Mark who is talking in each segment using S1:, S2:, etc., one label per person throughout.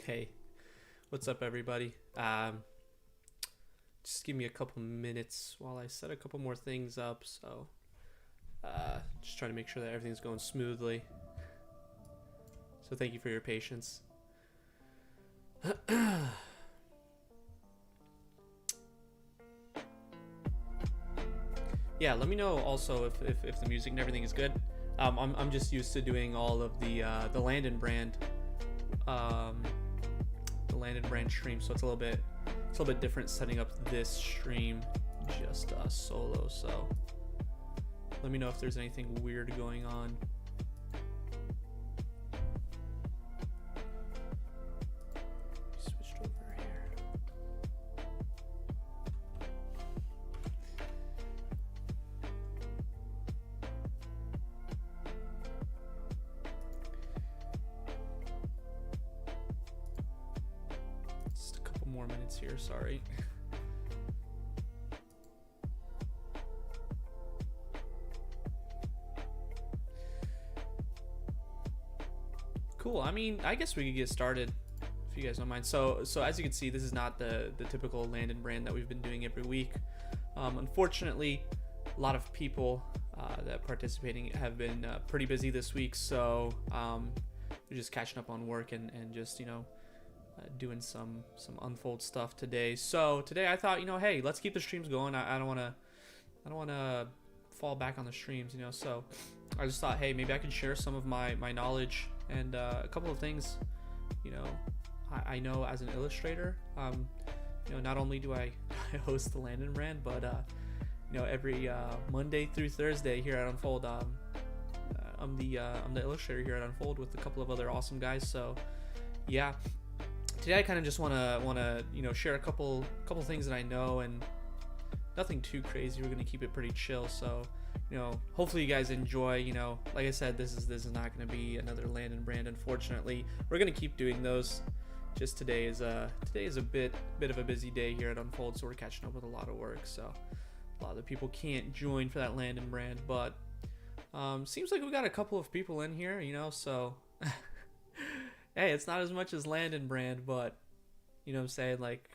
S1: Hey, what's up, everybody? Just give me a couple minutes while I set a couple more things up. Just trying to make sure that everything's going smoothly. So, thank you for your patience. Yeah, let me know also if the music and everything is good. I'm just used to doing all of the Landon brand, um, the Landon brand stream, so it's a little bit different setting up this stream just solo. So let me know if there's anything weird going on. Switched over here. Just a couple more minutes here, sorry. Cool. I mean, I guess we could get started if you guys don't mind. So as you can see, this is not the typical Landon brand that we've been doing every week. Unfortunately, a lot of people that participating have been pretty busy this week, so we're just catching up on work and just doing some unfold stuff today. So today I thought, hey, let's keep the streams going. I don't want to fall back on the streams, so I just thought, hey, maybe I could share some of my knowledge and a couple of things I know as an illustrator. Not only do I host the Landon brand, but every Monday through Thursday here at Unfold, I'm the illustrator here at Unfold with a couple of other awesome guys. So yeah, today I kind of just want to share a couple things that I know, and nothing too crazy. We're gonna keep it pretty chill. So hopefully you guys enjoy. Like I said, this is not gonna be another Landon brand. Unfortunately, we're gonna keep doing those. Just today is a bit of a busy day here at Unfold, so we're catching up with a lot of work. So a lot of the people can't join for that Landon brand, but seems like we got a couple of people in here. So hey, it's not as much as Landon brand, but what I'm saying, like,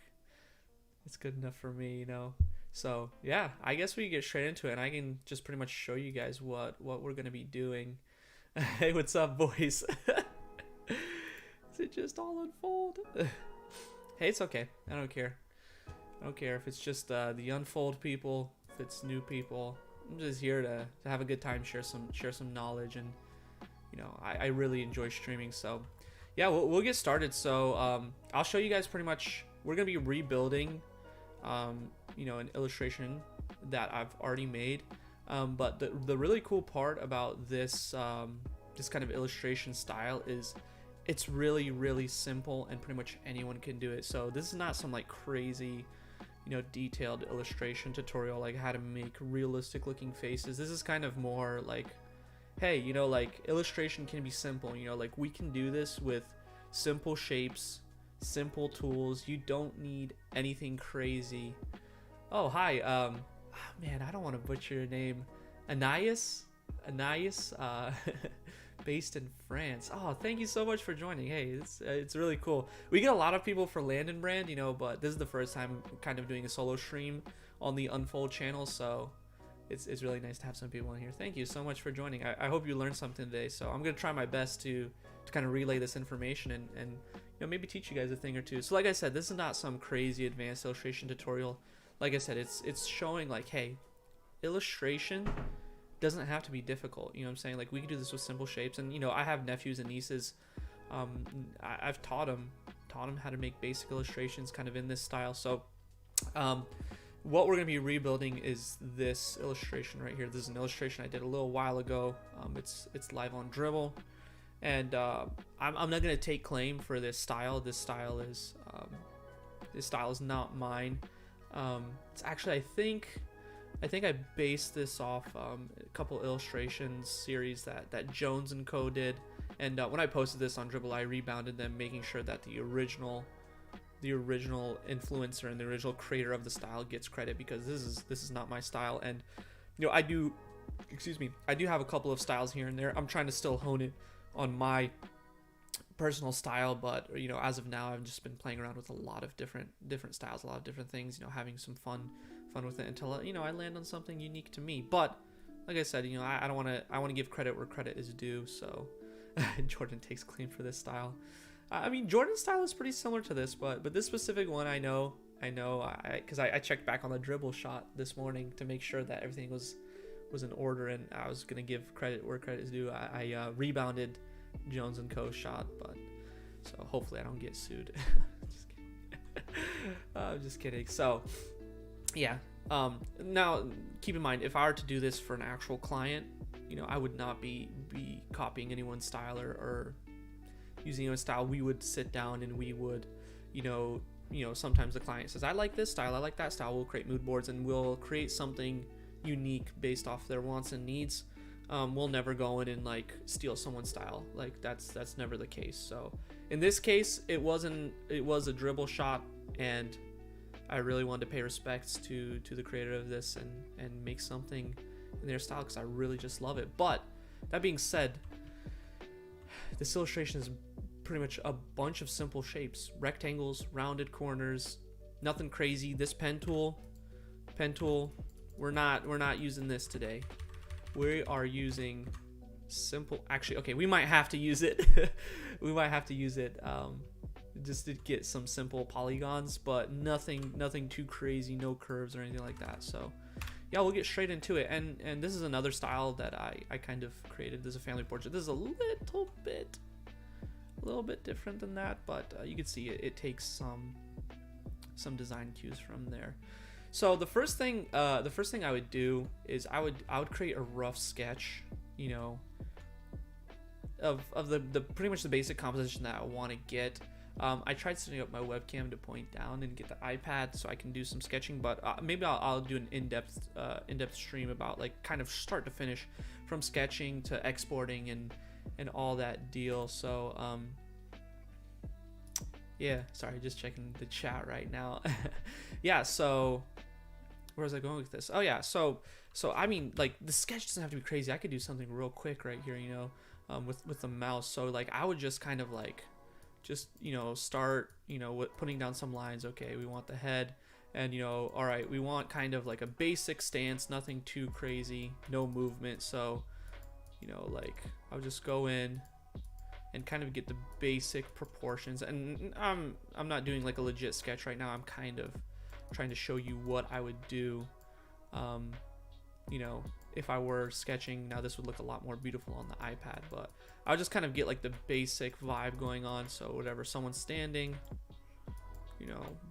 S1: it's good enough for me. So yeah, I guess we get straight into it, and I can just pretty much show you guys what we're gonna be doing. Hey, what's up, boys? Is it just all Unfold? Hey, it's okay. I don't care. I don't care if it's just the Unfold people, if it's new people. I'm just here to have a good time, share some knowledge, and I really enjoy streaming. So yeah, we'll get started. So I'll show you guys pretty much. We're gonna be rebuilding an illustration that I've already made, but the really cool part about this this kind of illustration style is it's really simple, and pretty much anyone can do it. So this is not some like crazy detailed illustration tutorial like how to make realistic looking faces. This is kind of more like, hey, like illustration can be simple. Like we can do this with simple shapes, simple tools. You don't need anything crazy. Oh, hi. Man, I don't want to butcher your name. Anais, based in France. Oh, thank you so much for joining. Hey, it's really cool. We get a lot of people for Landon brand, but this is the first time kind of doing a solo stream on the Unfold channel, so it's really nice to have some people in here. Thank you so much for joining. I hope you learned something today. So I'm gonna try my best to kind of relay this information and maybe teach you guys a thing or two. So like I said, this is not some crazy advanced illustration tutorial. Like I said, it's showing like, hey, illustration doesn't have to be difficult. I'm saying? Like we can do this with simple shapes, and I have nephews and nieces. I've taught them how to make basic illustrations kind of in this style. So what we're going to be rebuilding is this illustration right here. This is an illustration I did a little while ago. It's live on Dribbble, and I'm not going to take claim for this style. This style is not mine. It's actually, I think I based this off a couple illustrations series that Jones and Co did, and when I posted this on Dribbble, I rebounded them, making sure that the original influencer and the original creator of the style gets credit, because this is not my style. And I do have a couple of styles here and there. I'm trying to still hone it on my personal style, but as of now, I've just been playing around with a lot of different styles, a lot of different things, having some fun with it until I land on something unique to me. But like I said, I don't want to. I want to give credit where credit is due. So Jordan takes claim for this style. I mean, Jordan's style is pretty similar to this, but this specific one, I know, because I checked back on the dribble shot this morning to make sure that everything was in order, and I was gonna give credit where credit is due. I rebounded Jones and Co. shot, but so hopefully I don't get sued. Just kidding. I'm just kidding. So yeah. Now keep in mind, if I were to do this for an actual client, I would not be copying anyone's style or using anyone's style. We would sit down and we would, sometimes the client says, I like this style, I like that style. We'll create mood boards and we'll create something unique based off their wants and needs. We'll never go in and like steal someone's style. Like that's never the case. So in this case, it was a dribble shot, and I really wanted to pay respects to the creator of this and make something in their style, because I really just love it. But that being said, this illustration is pretty much a bunch of simple shapes, rectangles, rounded corners, nothing crazy. This pen tool, we're not using this today. We are using simple, actually, okay, we might have to use it. We might have to use it just to get some simple polygons, but nothing too crazy, no curves or anything like that. So yeah, we'll get straight into it. And this is another style that I kind of created. This is a family portrait. This is a little bit different than that, but you can see it takes some design cues from there. So the first thing I would do is I would create a rough sketch, of the pretty much the basic composition that I want to get. I tried setting up my webcam to point down and get the iPad so I can do some sketching, but maybe I'll do an in-depth stream about like kind of start to finish, from sketching to exporting and all that deal. So yeah, sorry, just checking the chat right now. Yeah, so where was I going with this? Oh yeah, so I mean, like, the sketch doesn't have to be crazy. I could do something real quick right here, with the mouse. So like I would just kind of like start putting down some lines. Okay, we want the head, and all right, we want kind of like a basic stance, nothing too crazy, no movement. So like I'll just go in and kind of get the basic proportions, and I'm not doing like a legit sketch right now. I'm kind of trying to show you what I would do if I were sketching. Now this would look a lot more beautiful on the iPad, but I'll just kind of get like the basic vibe going on. So whatever, someone's standing,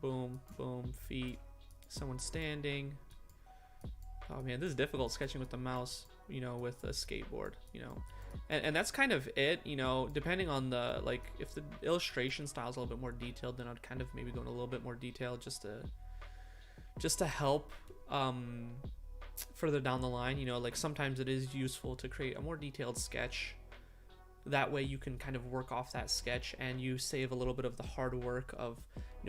S1: boom, boom, feet, someone standing. Oh man, this is difficult sketching with the mouse, with a skateboard, and that's kind of it, depending on the, like, if the illustration style is a little bit more detailed, then I'd kind of maybe go in a little bit more detail just to help further down the line. Like sometimes it is useful to create a more detailed sketch. That way you can kind of work off that sketch and you save a little bit of the hard work of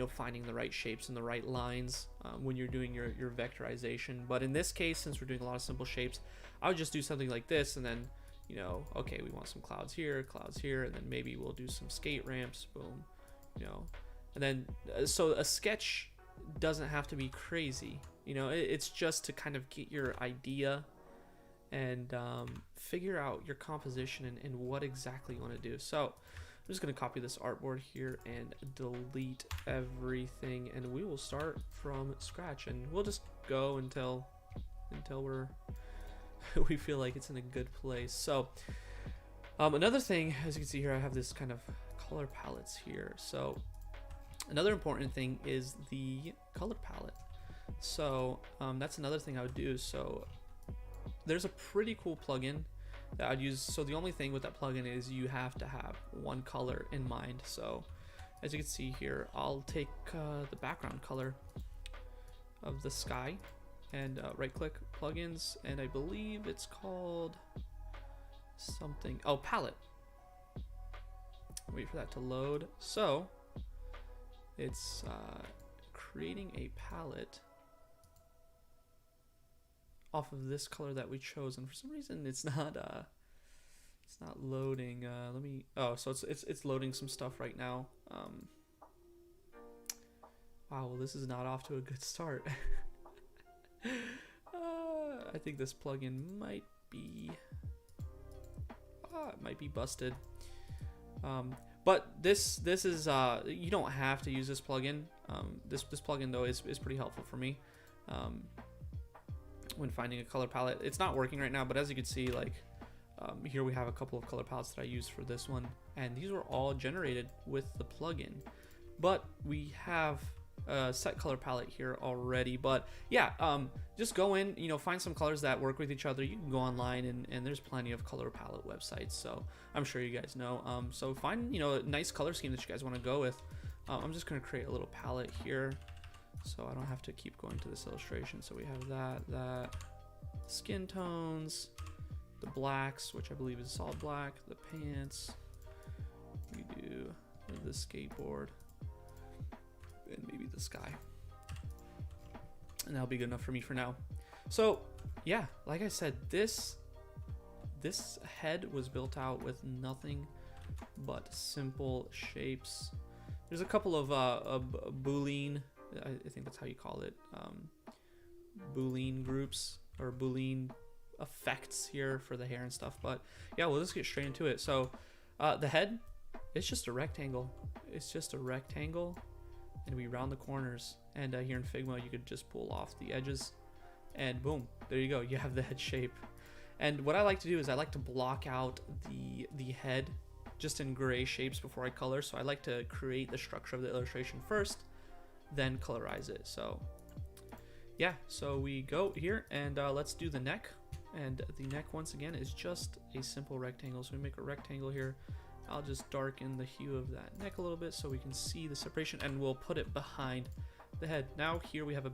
S1: finding the right shapes and the right lines when you're doing your vectorization. But in this case, since we're doing a lot of simple shapes, I would just do something like this, and then okay, we want some clouds here, and then maybe we'll do some skate ramps, boom, and then so a sketch doesn't have to be crazy. It's just to kind of get your idea and figure out your composition and what exactly you want to do. So I'm just going to copy this artboard here and delete everything, and we will start from scratch, and we'll just go until we feel like it's in a good place. So another thing, as you can see here, I have this kind of color palettes here. So another important thing is the color palette. So that's another thing I would do. So there's a pretty cool plugin that I'd use. So the only thing with that plugin is you have to have one color in mind. So as you can see here, I'll take the background color of the sky and right click plugins, and I believe it's called something, palette. Wait for that to load. So it's creating a palette off of this color that we chose, and for some reason it's It's not loading. Let me. Oh, so it's loading some stuff right now. Wow, well, this is not off to a good start. I think this plugin might be it might be busted. But this is you don't have to use this plugin. This plugin though is pretty helpful for me when finding a color palette. It's not working right now, but as you can see, like here we have a couple of color palettes that I used for this one, and these were all generated with the plugin. But we have a set color palette here already. But yeah, just go in, you know, find some colors that work with each other. You can go online and there's plenty of color palette websites, so I'm sure you guys know. So find, you know, a nice color scheme that you guys want to go with. I'm just going to create a little palette here so I don't have to keep going to this illustration. So we have that skin tones, the blacks, which I believe is solid black, the pants, we do the skateboard, and maybe the sky, and that'll be good enough for me for now. So yeah, like I said, this head was built out with nothing but simple shapes. There's a couple of Boolean, I think that's how you call it, Boolean groups or Boolean effects here for the hair and stuff. But yeah, we'll just get straight into it. So the head, it's just a rectangle. It's just a rectangle, and we round the corners. And here in Figma, you could just pull off the edges, and boom, there you go. You have the head shape. And what I like to do is I like to block out the head just in gray shapes before I color. So I like to create the structure of the illustration first, then colorize it. So yeah, so we go here and let's do the neck. And the neck, once again, is just a simple rectangle. So we make a rectangle here. I'll just darken the hue of that neck a little bit so we can see the separation, and we'll put it behind the head. Now here we have a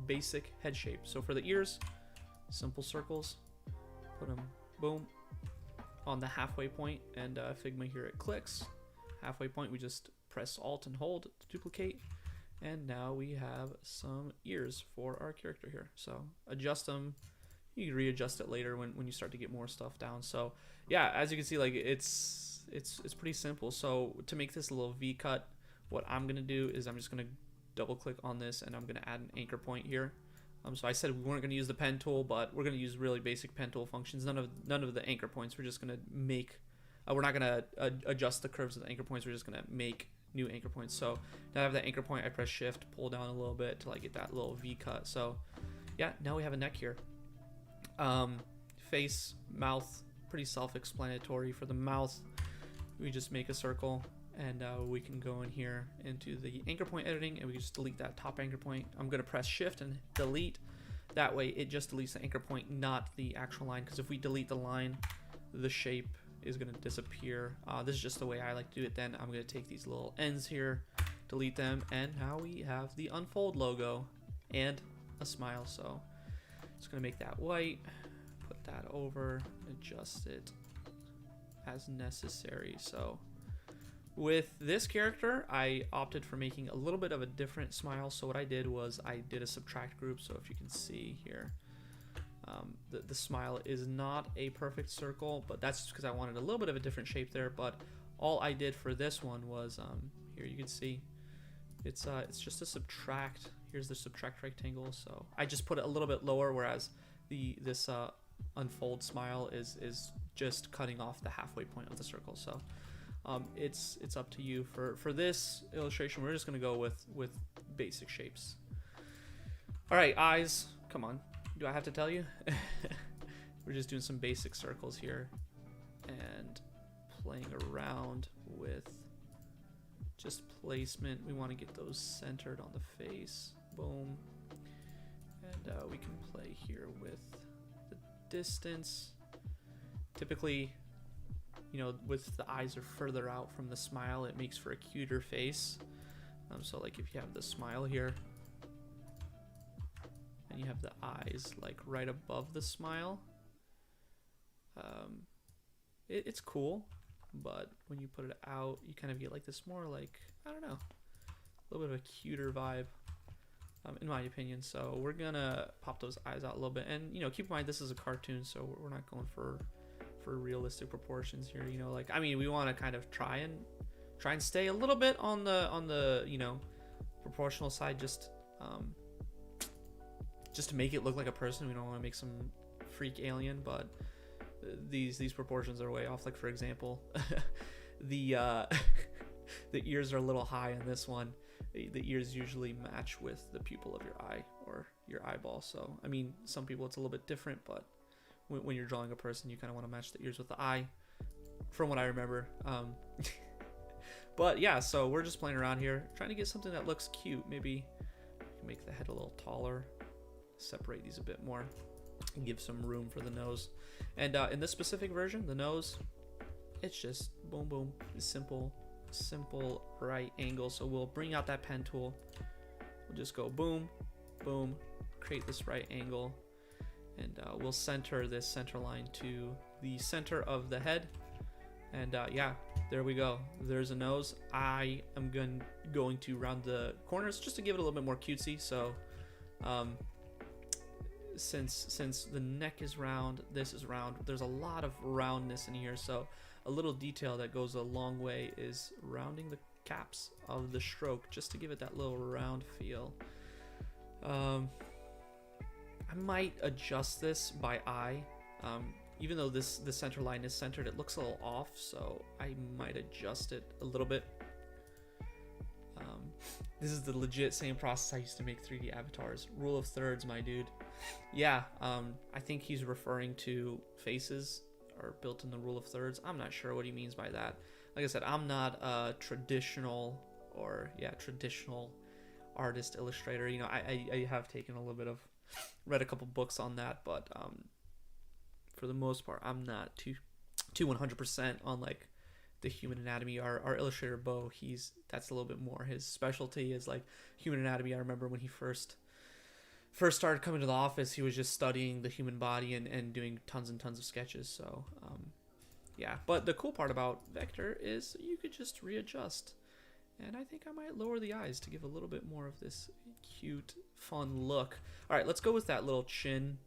S1: basic head shape. So for the ears, simple circles, put them, boom, on the halfway point, and Figma here, it clicks. Halfway point, we just press Alt and hold to duplicate, and now we have some ears for our character here. So adjust them. You can readjust it later when you start to get more stuff down. So yeah, as you can see, like it's pretty simple. So to make this a little V cut, what I'm gonna do is I'm just gonna double click on this, and I'm gonna add an anchor point here. So I said we weren't gonna use the pen tool, but we're gonna use really basic pen tool functions. None of the anchor points. We're just gonna make. We're not gonna adjust the curves of the anchor points. We're just gonna make new anchor points. So now I have that anchor point. I press Shift, pull down a little bit till I get that little V cut. So yeah, now we have a neck here. Face, mouth, pretty self-explanatory. For the mouth, we just make a circle, and we can go in here into the anchor point editing, and we can just delete that top anchor point. I'm going to press Shift and delete. That way it just deletes the anchor point, not the actual line, because if we delete the line, the shape is going to disappear. This is just the way I like to do it. Then I'm going to take these little ends here, delete them, and now we have the Unfold logo and a smile. So just going to make that white, put that over, adjust it as necessary. So with this character, I opted for making a little bit of a different smile. So what I did was I did a subtract group. So if you can see here, the smile is not a perfect circle, but that's just because I wanted a little bit of a different shape there. But all I did for this one was here you can see it's just a subtract. Here's the subtract rectangle. So I just put it a little bit lower, whereas this unfold smile is just cutting off the halfway point of the circle. So it's up to you. For this illustration, we're just gonna go with basic shapes. All right, eyes, come on, do I have to tell you? We're just doing some basic circles here and playing around with just placement. We want to get those centered on the face. Boom. And we can play here with the distance. Typically, you know, with the eyes are further out from the smile, it makes for a cuter face. So like if you have the smile here and you have the eyes like right above the smile, it's cool, but when you put it out, you kind of get like this more like, I don't know, a little bit of a cuter vibe, in my opinion. So we're gonna pop those eyes out a little bit, and you know, keep in mind this is a cartoon, so we're not going for for realistic proportions here. You know, like, I mean, we want to kind of try and stay a little bit on the you know, proportional side, just to make it look like a person. We don't want to make some freak alien, but these proportions are way off. Like, for example, the the ears are a little high on this one. The ears usually match with the pupil of your eye or your eyeball. So, I mean, some people it's a little bit different, but when you're drawing a person, you kind of want to match the ears with the eye, from what I remember. But yeah, so we're just playing around here, trying to get something that looks cute. Maybe make the head a little taller, separate these a bit more, and give some room for the nose. And in this specific version, the nose, it's just boom, boom, simple right angle. So we'll bring out that pen tool. We'll just go boom, boom, create this right angle, and we'll center this center line to the center of the head. And yeah, there we go. There's a nose. I am going to round the corners just to give it a little bit more cutesy. So since the neck is round, this is round, there's a lot of roundness in here. So a little detail that goes a long way is rounding the caps of the stroke, just to give it that little round feel. I might adjust this by eye. Even though the center line is centered, it looks a little off, so I might adjust it a little bit. This is the legit same process I used to make 3D avatars. Rule of thirds, my dude. Yeah, I think he's referring to faces are built in the rule of thirds. I'm not sure what he means by that. Like I said, I'm not a traditional artist, illustrator. You know, I have taken a little bit of, read a couple books on that, but for the most part, I'm not too 100% on like the human anatomy. Our illustrator Bo, that's a little bit more his specialty, is like human anatomy. I remember when he first started coming to the office, he was just studying the human body and doing tons and tons of sketches. So yeah, but the cool part about Vector is you could just readjust, and I think I might lower the eyes to give a little bit more of this cute, fun look. All right, let's go with that little chin.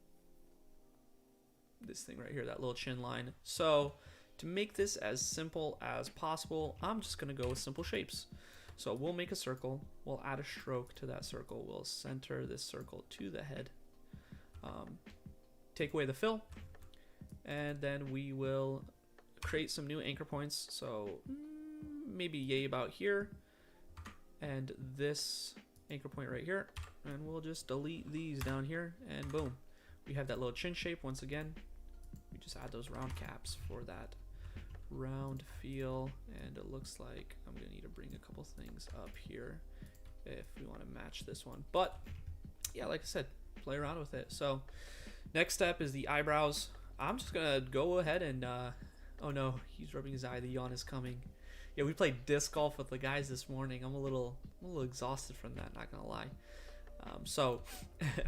S1: This thing right here, that little chin line. So to make this as simple as possible, I'm just gonna go with simple shapes. So we'll make a circle, we'll add a stroke to that circle, we'll center this circle to the head, take away the fill, and then we will create some new anchor points. So maybe yay about here, and this anchor point right here, and we'll just delete these down here, and boom, we have that little chin shape once again. We just add those round caps for that round feel, and it looks like I'm gonna need to bring a couple things up here if we want to match this one. But yeah, like I said, play around with it. So next step is the eyebrows. I'm just gonna go ahead and oh no, he's rubbing his eye, the yawn is coming. Yeah, we played disc golf with the guys this morning. I'm a little exhausted from that, not gonna lie. So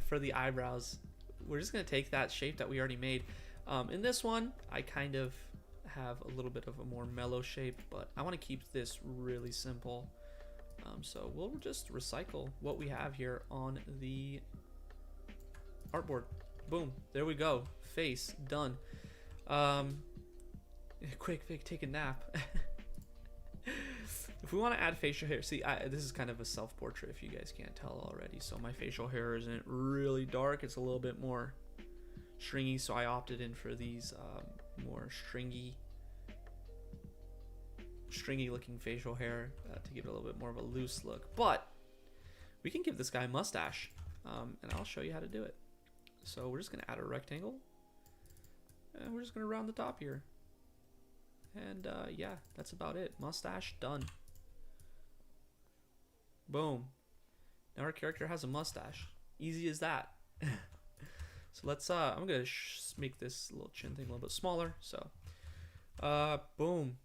S1: for the eyebrows, we're just gonna take that shape that we already made. In this one, I kind of have a little bit of a more mellow shape, but I want to keep this really simple. So we'll just recycle what we have here on the artboard. Boom, there we go. Face done. Quick, Vic, take a nap. If we want to add facial hair, see, this is kind of a self-portrait if you guys can't tell already. So my facial hair isn't really dark, it's a little bit more stringy, so I opted in for these more stringy looking facial hair to give it a little bit more of a loose look. But we can give this guy a mustache, and I'll show you how to do it. So we're just gonna add a rectangle, and we're just gonna round the top here, and yeah, that's about it. Mustache done. Boom, now our character has a mustache. Easy as that. So let's I'm gonna make this little chin thing a little bit smaller. So boom.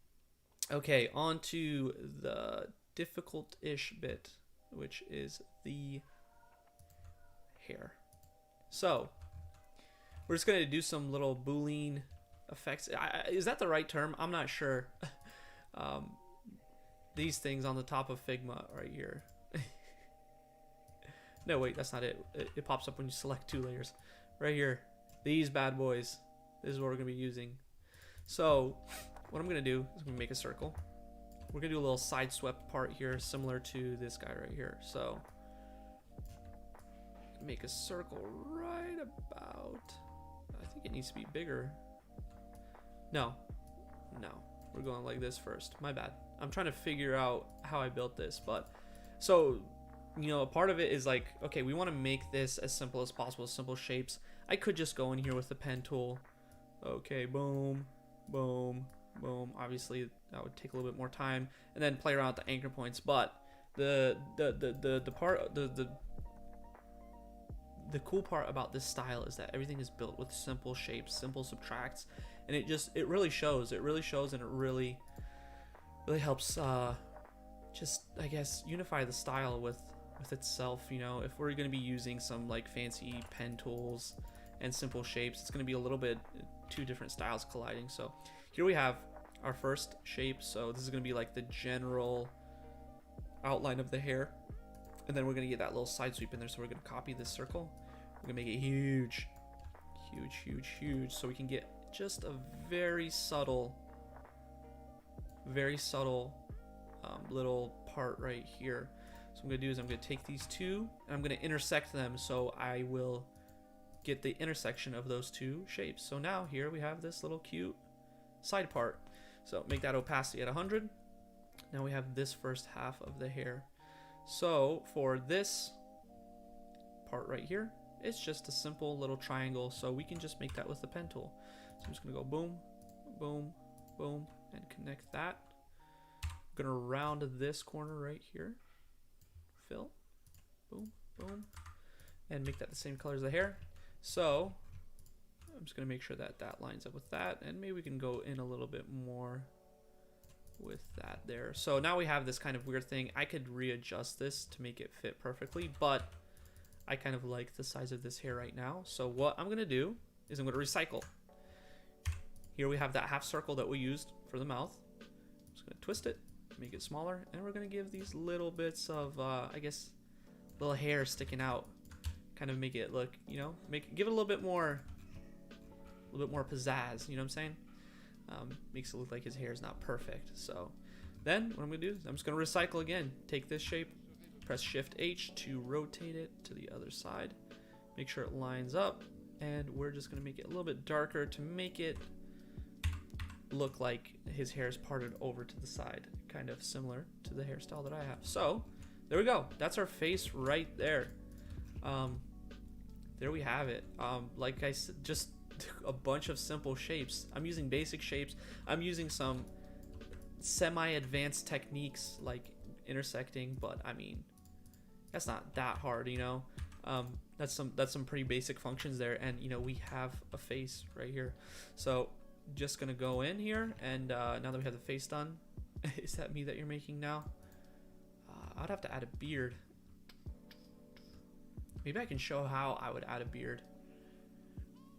S1: Okay, on to the difficult-ish bit, which is the hair. So we're just gonna do some little Boolean effects. Is that the right term? I'm not sure. These things on the top of Figma right here. No, wait, that's not it. It pops up when you select 2 layers. Right here, these bad boys. This is what we're gonna be using. So what I'm gonna do is I'm gonna make a circle. We're gonna do a little side swept part here, similar to this guy right here. So make a circle right about, I think it needs to be bigger. No, we're going like this first. My bad. I'm trying to figure out how I built this, but so, you know, a part of it is like, okay, we want to make this as simple as possible, simple shapes. I could just go in here with the pen tool. Okay, boom, boom, boom. Obviously, that would take a little bit more time, and then play around with the anchor points. But the cool part about this style is that everything is built with simple shapes, simple subtracts, and it really shows. It really shows, and it really helps just, I guess, unify the style with itself. You know, if we're going to be using some like fancy pen tools and simple shapes, it's going to be a little bit two different styles colliding. So here we have our first shape. So this is going to be like the general outline of the hair, and then we're going to get that little side sweep in there. So we're going to copy this circle, we're going to make it huge, huge, huge, huge, so we can get just a very subtle little part right here. So what I'm gonna do is I'm gonna take these two and I'm gonna intersect them, so I will get the intersection of those two shapes. So now here we have this little cute side part. So make that opacity at 100. Now we have this first half of the hair. So for this part right here, it's just a simple little triangle, so we can just make that with the pen tool. So I'm just gonna go boom, boom, boom, and connect that. I'm gonna round this corner right here, fill, boom, boom, and make that the same color as the hair. So I'm just gonna make sure that that lines up with that, and maybe we can go in a little bit more with that there. So now we have this kind of weird thing. I could readjust this to make it fit perfectly, but I kind of like the size of this hair right now. So what I'm gonna do is I'm gonna recycle. Here we have that half circle that we used for the mouth. I'm just gonna twist it, make it smaller, and we're gonna give these little bits of, I guess, little hair sticking out. Kind of make it look, you know, give it a little bit more pizzazz. You know what I'm saying? Makes it look like his hair is not perfect. So then what I'm gonna do is I'm just gonna recycle again. Take this shape, press Shift H to rotate it to the other side. Make sure it lines up, and we're just gonna make it a little bit darker to make it look like his hair is parted over to the side, kind of similar to the hairstyle that I have. So there we go. That's our face right there. There we have it. Like I said, just a bunch of simple shapes. I'm using basic shapes. I'm using some semi-advanced techniques like intersecting, but I mean, that's not that hard, you know. That's some pretty basic functions there, and you know, we have a face right here. So just gonna go in here, and now that we have the face done, is that me that you're making now? I'd have to add a beard. Maybe I can show how I would add a beard.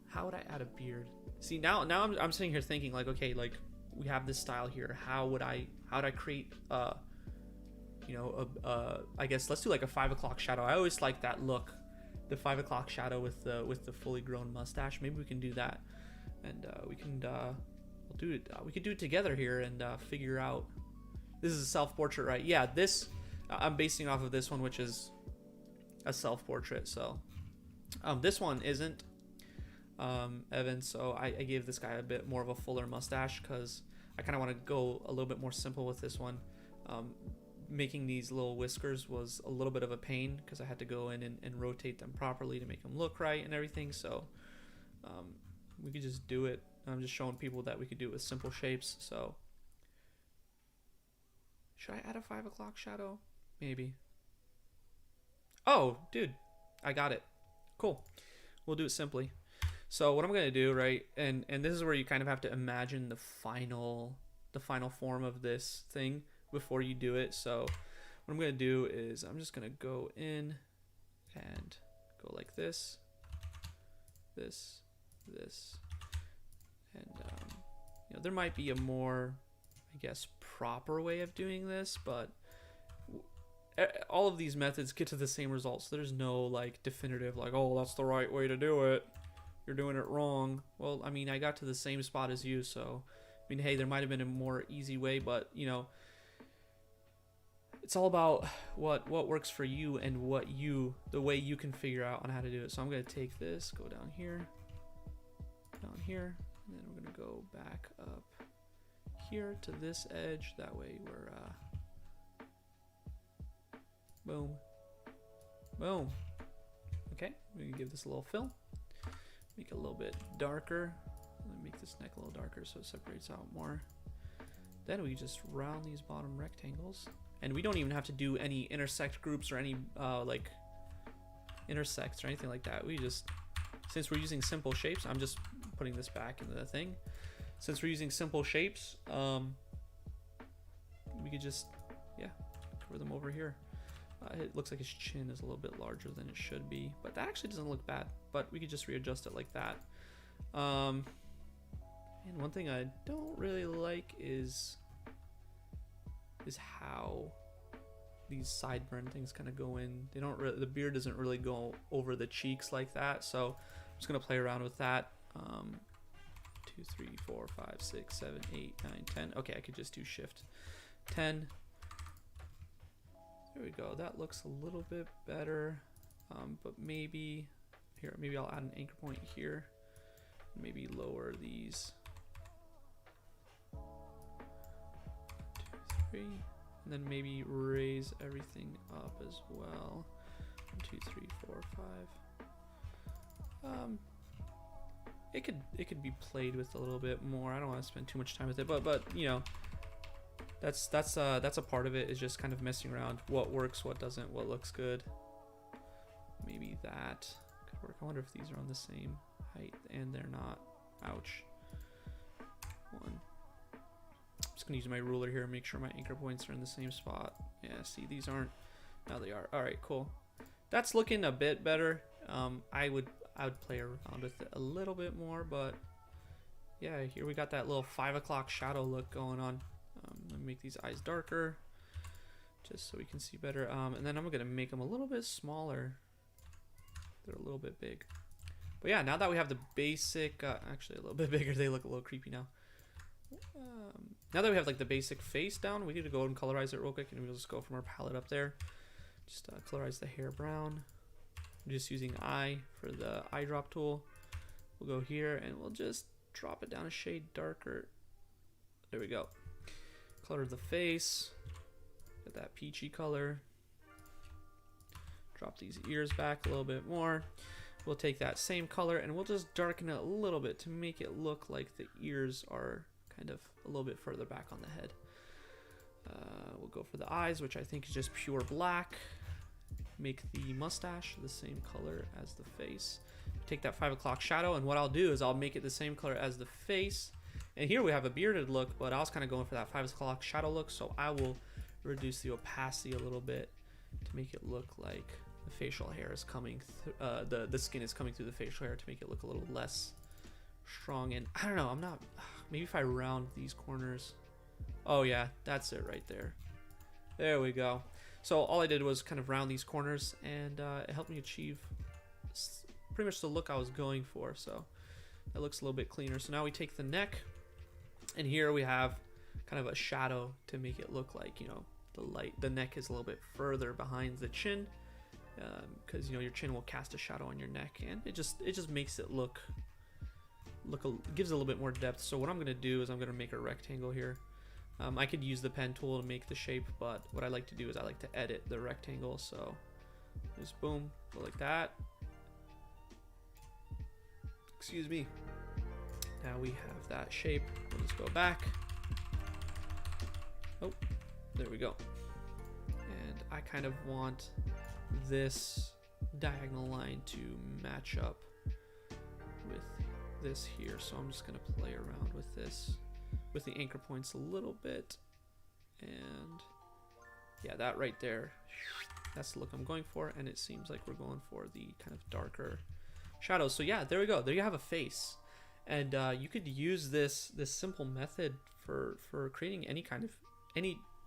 S1: How would I add a beard? See, now I'm sitting here thinking like, okay, like we have this style here. How would I create you know, I guess let's do like a 5 o'clock shadow. I always like that look, the 5 o'clock shadow with the fully grown mustache. Maybe we can do that, and we can we'll do it. We could do it together here and figure out. This is a self-portrait, right? Yeah, this I'm basing off of this one, which is a self-portrait. So this one isn't, Evan. So I gave this guy a bit more of a fuller mustache because I kind of want to go a little bit more simple with this one. Making these little whiskers was a little bit of a pain because I had to go in and rotate them properly to make them look right and everything. So we could just do it. I'm just showing people that we could do it with simple shapes. So should I add a 5 o'clock shadow? Maybe. Oh, dude, I got it. Cool. We'll do it simply. So what I'm gonna do, right, and this is where you kind of have to imagine the final form of this thing before you do it. So what I'm gonna do is I'm just gonna go in and go like this, this, and you know, there might be a more, I guess, proper way of doing this, but all of these methods get to the same results. There's no like definitive like, oh, that's the right way to do it. you're doing it wrong. Well, I mean, I got to the same spot as you, so I mean, hey, there might have been a more easy way, but you know, it's all about what works for you and the way you can figure out on how to do it. So I'm gonna take this, go down here, and then we're gonna go back up here to this edge. That way we're boom, boom. Okay, we can give this a little fill, make it a little bit darker. Let me make this neck a little darker so it separates out more. Then we just round these bottom rectangles, and we don't even have to do any intersect groups or any like intersects or anything like that. We just, since we're using simple shapes, I'm just putting this back into the thing. Since we're using simple shapes, we could just, yeah, cover them over here. It looks like his chin is a little bit larger than it should be, but that actually doesn't look bad. But we could just readjust it like that. And one thing I don't really like is how these sideburn things kind of go in. They don't really, the beard doesn't really go over the cheeks like that. So I'm just gonna play around with that. 2, 3, 4, 5, 6, 7, 8, 9, 10. Okay, I could just do Shift 10. There we go. That looks a little bit better. But maybe here, maybe I'll add an anchor point here. Maybe lower these. 2, 3, and then maybe raise everything up as well. 1, 2, 3, 4, 5. It could be played with a little bit more. I don't want to spend too much time with it, but you know, that's a part of it, is just kind of messing around. What works, what doesn't, what looks good. Maybe that could work. I wonder if these are on the same height, and they're not. Ouch. 1. I'm just gonna use my ruler here and make sure my anchor points are in the same spot. Yeah, see, these aren't. Now they are. All right, cool. That's looking a bit better. I would play around with it a little bit more, but yeah, here we got that little 5 o'clock shadow look going on. Let me make these eyes darker, just so we can see better. And then I'm gonna make them a little bit smaller. They're a little bit big. But yeah, now that we have the basic, actually a little bit bigger, they look a little creepy now. Now that we have like the basic face down, we need to go and colorize it real quick, and we'll just go from our palette up there. Just colorize the hair brown. I'm just using eye for the eyedrop tool. We'll go here and we'll just drop it down a shade darker. There we go. Color the face. Get that peachy color. Drop these ears back a little bit more. We'll take that same color and we'll just darken it a little bit to make it look like the ears are kind of a little bit further back on the head. We'll go for the eyes, which I think is just pure black. Make the mustache the same color as the face. Take that 5 o'clock shadow, and what I'll do is I'll make it the same color as the face. And here we have a bearded look, but I was kind of going for that 5 o'clock shadow look, so I will reduce the opacity a little bit to make it look like the facial hair is coming, the skin is coming through the facial hair to make it look a little less strong. And I don't know, I'm not, maybe if I round these corners. Oh yeah, that's it right there. There we go. So all I did was kind of round these corners, and it helped me achieve pretty much the look I was going for. So that looks a little bit cleaner. So now we take the neck, and here we have kind of a shadow to make it look like, you know, the neck is a little bit further behind the chin, because you know your chin will cast a shadow on your neck, and it just makes it look gives it a little bit more depth. So what I'm gonna do is I'm gonna make a rectangle here. I could use the pen tool to make the shape, but what I like to do is I like to edit the rectangle. So just boom, go like that. Excuse me. Now we have that shape. We'll just go back. Oh, there we go. And I kind of want this diagonal line to match up with this here. So I'm just gonna play around with this, with the anchor points a little bit. And yeah, that right there, that's the look I'm going for. And it seems like we're going for the kind of darker shadows. So yeah, there we go. There you have a face. And you could use this simple method for creating any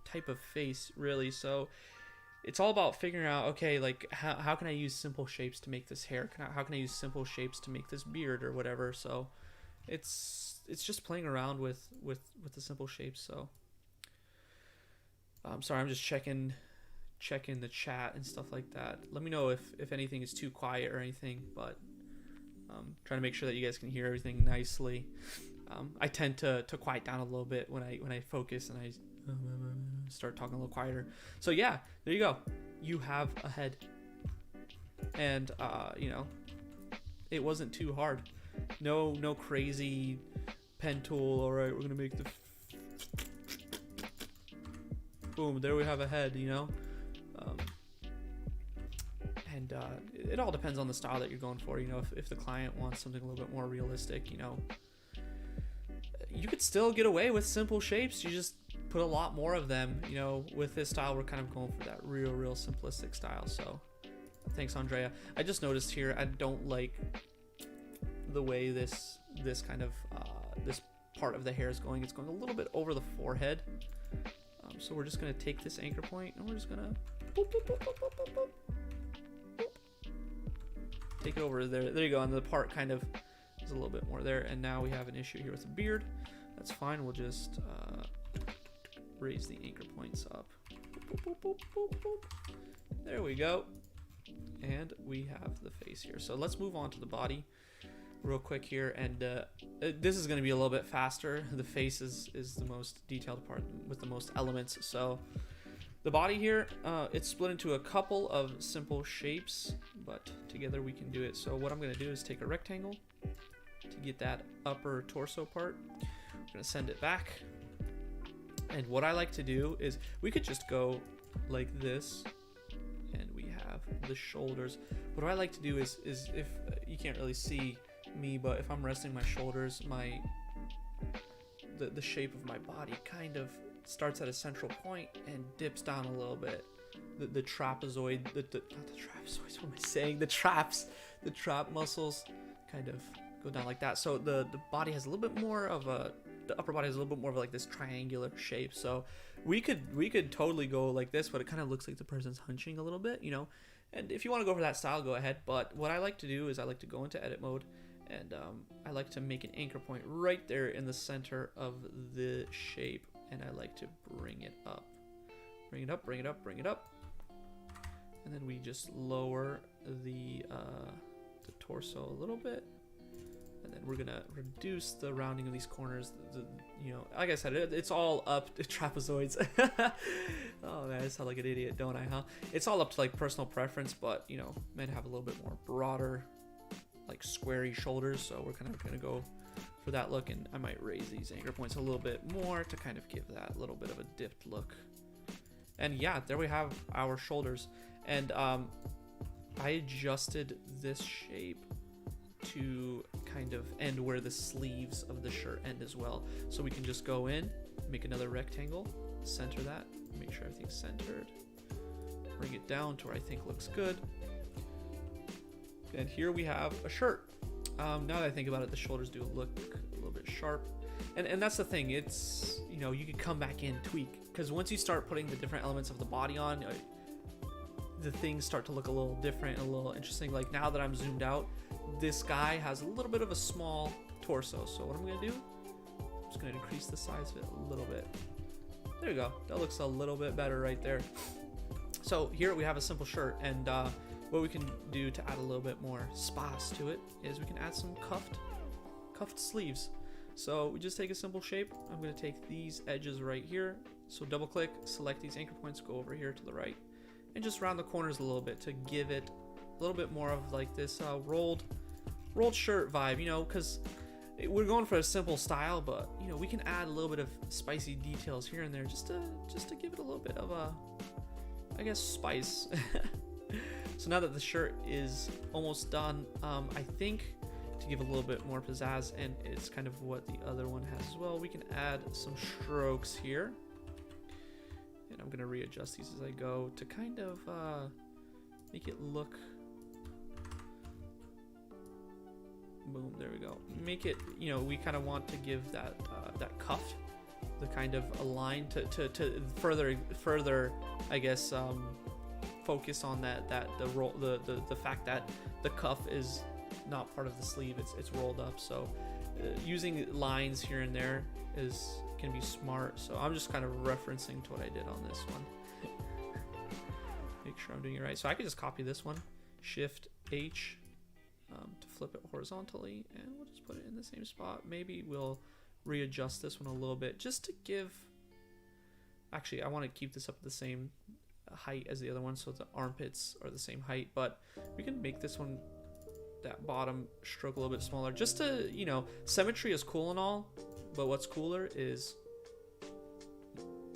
S1: type of face, really. So it's all about figuring out, okay, like how can I use simple shapes to make this hair? How can I use simple shapes to make this beard or whatever? So it's just playing around with the simple shapes. So I'm sorry, I'm just checking the chat and stuff like that. Let me know if anything is too quiet or anything, but trying to make sure that you guys can hear everything nicely. I tend to quiet down a little bit when I focus and I start talking a little quieter. So yeah, there you go. You have a head, and you know, it wasn't too hard. No crazy pen tool. All right, we're gonna make the boom. There we have a head. You know, and it all depends on the style that you're going for. You know, if the client wants something a little bit more realistic, you know, you could still get away with simple shapes. You just put a lot more of them. You know, with this style, we're kind of going for that real simplistic style. So thanks, Andrea. I just noticed here, I don't like the way this kind of this part of the hair is going. It's going a little bit over the forehead. So we're just gonna take this anchor point and we're just gonna boop, boop, boop, boop, boop, boop, boop. Take it over there. There you go. And the part kind of is a little bit more there. And now we have an issue here with the beard. That's fine. We'll just raise the anchor points up. Boop, boop, boop, boop, boop. There we go. And we have the face here. So let's move on to the body real quick here. And this is going to be a little bit faster. The face is the most detailed part with the most elements. So the body here, it's split into a couple of simple shapes, but together we can do it. So what I'm going to do is take a rectangle to get that upper torso part. I'm going to send it back. And what I like to do is we could just go like this, and we have the shoulders. What I like to do is if you can't really see me, but if I'm resting my shoulders, the shape of my body kind of starts at a central point and dips down a little bit. The trapezoid, not the trapezoids, what am I saying? The trap muscles kind of go down like that. So the body has a little bit more of the upper body has a little bit more of like this triangular shape. So we could totally go like this, but it kind of looks like the person's hunching a little bit, you know. And if you want to go for that style, go ahead. But what I like to do is I like to go into edit mode, and I like to make an anchor point right there in the center of the shape, and I like to bring it up, bring it up, bring it up, bring it up, and then we just lower the torso a little bit. And then we're gonna reduce the rounding of these corners. You know, like I said, it's all up to trapezoids. Oh man, I sound like an idiot, don't I? Huh? It's all up to like personal preference, but you know, men have a little bit more broader, like squarey shoulders, so we're kind of gonna go for that look. And I might raise these anchor points a little bit more to kind of give that little bit of a dipped look. And yeah, there we have our shoulders. And I adjusted this shape to kind of end where the sleeves of the shirt end as well. So we can just go in, make another rectangle, center that, make sure everything's centered, bring it down to where I think looks good. And here we have a shirt. Now that I think about it, the shoulders do look a little bit sharp. And that's the thing, it's, you know, you can come back in, tweak, because once you start putting the different elements of the body on, the things start to look a little different and a little interesting. Like now that I'm zoomed out, this guy has a little bit of a small torso. So what I'm gonna do, I'm just gonna increase the size of it a little bit. There you go, that looks a little bit better right there. So here we have a simple shirt, and what we can do to add a little bit more spice to it is we can add some cuffed sleeves. So we just take a simple shape. I'm gonna take these edges right here. So double click, select these anchor points, go over here to the right, and just round the corners a little bit to give it a little bit more of like this rolled shirt vibe, you know, because we're going for a simple style, but you know, we can add a little bit of spicy details here and there just to give it a little bit of a, I guess, spice. So now that the shirt is almost done, I think to give a little bit more pizzazz, and it's kind of what the other one has as well, we can add some strokes here. And I'm gonna readjust these as I go to kind of make it look, boom, there we go. Make it, you know, we kind of want to give that that cuff the kind of a line to further, I guess, focus on the fact that the cuff is not part of the sleeve, it's rolled up. So using lines here and there can be smart. So I'm just kind of referencing to what I did on this one. Make sure I'm doing it right. So I could just copy this one, Shift H to flip it horizontally, and we'll just put it in the same spot. Maybe we'll readjust this one a little bit just to give, actually I want to keep this up at the same height as the other one so the armpits are the same height, but we can make this one, that bottom stroke, a little bit smaller, just to, you know, symmetry is cool and all, but what's cooler is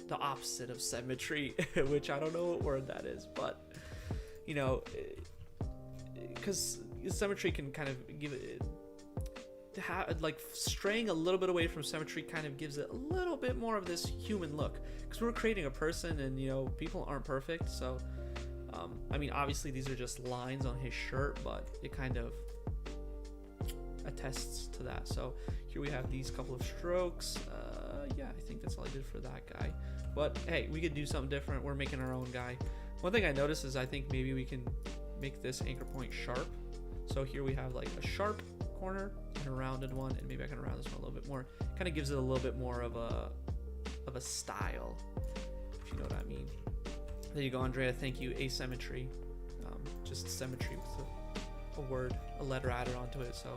S1: the opposite of symmetry, which I don't know what word that is, but you know, because symmetry can kind of give it, like straying a little bit away from symmetry kind of gives it a little bit more of this human look, because we're creating a person, and you know, people aren't perfect. So I mean, obviously these are just lines on his shirt, but it kind of attests to that. So here we have these couple of strokes. Yeah, I think that's all I did for that guy, but hey, we could do something different. We're making our own guy. One thing I noticed is I think maybe we can make this anchor point sharp. So here we have like a sharp corner and a rounded one, and maybe I can round this one a little bit more. Kind of gives it a little bit more of a style, if you know what I mean. There you go, Andrea. Thank you. Asymmetry, just symmetry with a word, a letter added onto it. So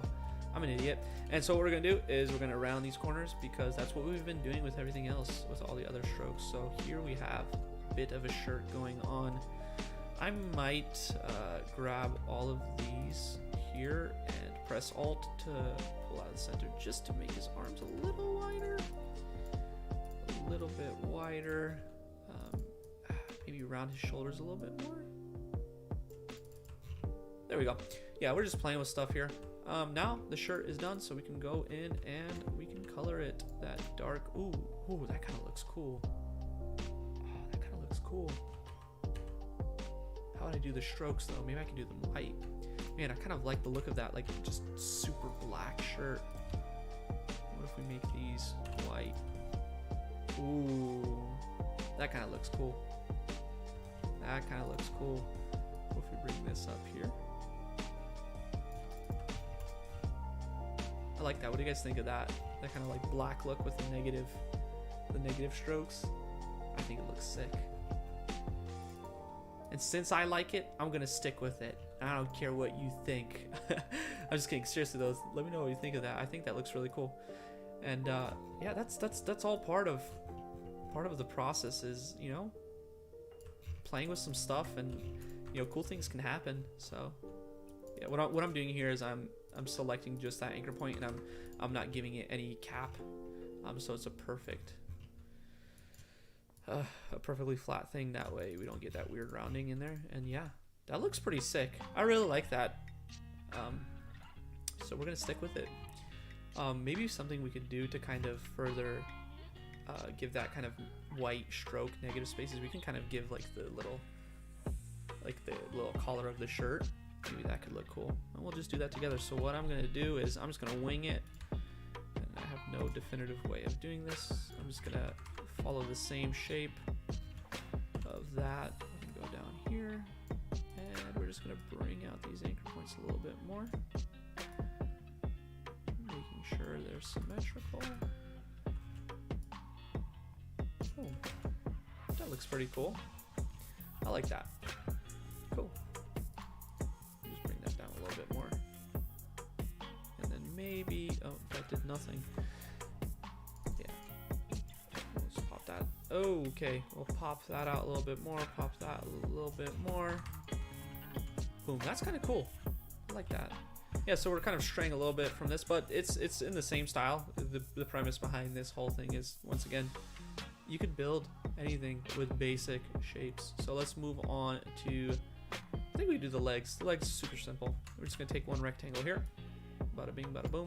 S1: I'm an idiot. And so what we're gonna do is we're gonna round these corners, because that's what we've been doing with everything else, with all the other strokes. So here we have a bit of a shirt going on. I might grab all of these here and press Alt to pull out of the center, just to make his arms a little wider. A little bit wider. Maybe round his shoulders a little bit more. There we go. Yeah, we're just playing with stuff here. Now the shirt is done, so we can go in and we can color it that dark. Ooh, that kind of looks cool. Oh, that kind of looks cool. How would I do the strokes though? Maybe I can do them white. Man, I kind of like the look of that, like just super black shirt. What if we make these white? Ooh, that kind of looks cool. That kind of looks cool. What if we bring this up here? I like that. What do you guys think of that? That kind of like black look with the negative strokes. I think it looks sick. And since I like it, I'm gonna stick with it. I don't care what you think. I'm just kidding. Seriously though, let me know what you think of that. I think that looks really cool. And yeah, that's all part of the process, is, you know, playing with some stuff, and you know, cool things can happen. So yeah, what I'm doing here is I'm selecting just that anchor point, and I'm not giving it any cap, so it's a perfectly flat thing. That way we don't get that weird rounding in there. And yeah, that looks pretty sick. I really like that. So we're gonna stick with it. Maybe something we could do to kind of further give that kind of white stroke negative spaces, we can kind of give like the little collar of the shirt. Maybe that could look cool, and we'll just do that together. So what I'm gonna do is I'm just gonna wing it, and I have no definitive way of doing this. I'm just gonna follow the same shape of that. We can go down here, and we're just gonna bring out these anchor points a little bit more, making sure they're symmetrical. Oh, that looks pretty cool. I like that. Cool. Just bring that down a little bit more. And then maybe, oh, that did nothing. Yeah. Let's pop that. Oh, okay. We'll pop that out a little bit more. Pop that a little bit more. Boom. That's kind of cool. I like that. Yeah, so we're kind of straying a little bit from this, but it's in the same style. The premise behind this whole thing is, once again, you could build anything with basic shapes. So let's move on to, I think we do the legs. The legs are super simple. We're just gonna take one rectangle here, bada bing, bada boom,